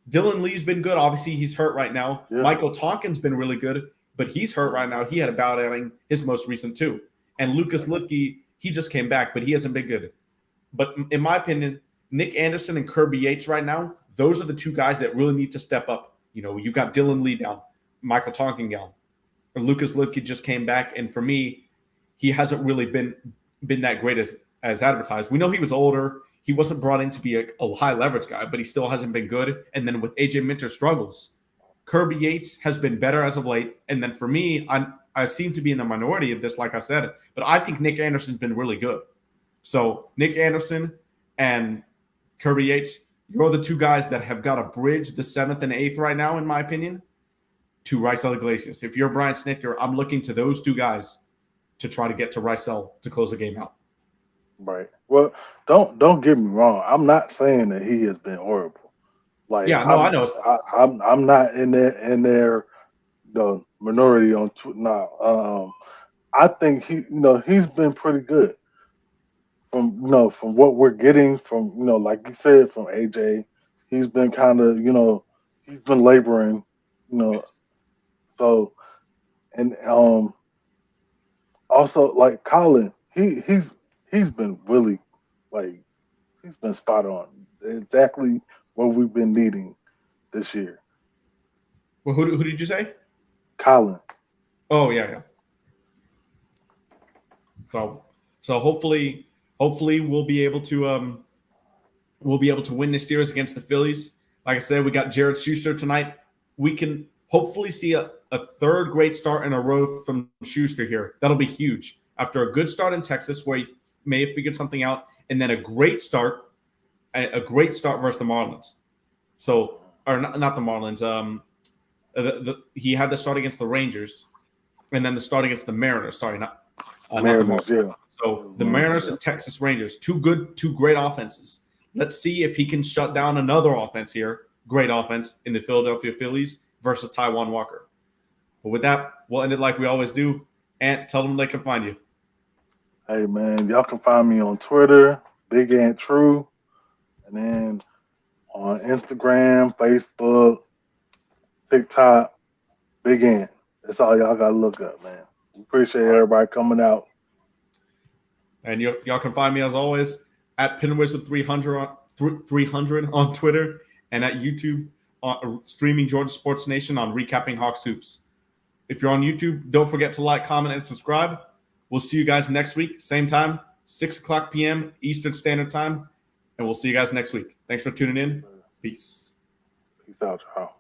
Dylan Lee's been good. Obviously, he's hurt right now. Yeah. Michael Tonkin's been really good, but he's hurt right now. He had a bout outing, his most recent too. And Lucas Lipke, he just came back, but he hasn't been good. But in my opinion, Nick Anderson and Kirby Yates right now, those are the 2 guys that really need to step up. You know, you got Dylan Lee down, Michael Tonkin down. And Lucas Lipke just came back, and for me, he hasn't really been that great as advertised. We know he was older. He wasn't brought in to be a high leverage guy, but he still hasn't been good. And then with AJ Minter struggles, Kirby Yates has been better as of late. And then for me, I seem to be in the minority of this, like I said, but I think Nick Anderson's been really good. So Nick Anderson and Kirby Yates, you're the 2 guys that have got to bridge the 7th and 8th right now, in my opinion, to Raisel Iglesias. If you're Brian Snitker, I'm looking to those 2 guys to try to get to Raisel to close the game out. Right. Well, don't get me wrong. I'm not saying that he has been horrible. Like, yeah, no, I know. I'm not in their the minority on Twitter now. I think he's been pretty good from what we're getting from like you said from AJ. He's been kind of he's been laboring, Yes. So and also like Colin, he's been really, like, he's been spot on. Exactly what we've been needing this year. Well, who did you say? Colin. Oh, yeah. So hopefully we'll be able to win this series against the Phillies. Like I said, we got Jared Schuster tonight. We can hopefully see a 3rd great start in a row from Schuster here. That'll be huge. After a good start in Texas, where he may have figured something out, and then a great start versus the Marlins. So, or not the Marlins. He had the start against the Rangers, and then the start against the Mariners. Sorry, not the Marlins. Yeah. So the Mariners and Texas Rangers, 2 great offenses. Let's see if he can shut down another offense here. Great offense in the Philadelphia Phillies versus Taijuan Walker. But with that, we'll end it like we always do. Ant, tell them they can find you. Hey, man, y'all can find me on Twitter, Big Ant True, and then on Instagram, Facebook, TikTok, Big Ant. That's all y'all got to look up, man. Appreciate everybody coming out. And y'all can find me, as always, at PinWizard300 on Twitter and at YouTube, streaming Georgia Sports Nation on Recapping Hawks Hoops. If you're on YouTube, don't forget to like, comment, and subscribe. We'll see you guys next week, same time, 6:00 p.m. Eastern Standard Time, and we'll see you guys next week. Thanks for tuning in. Peace. Peace out, y'all.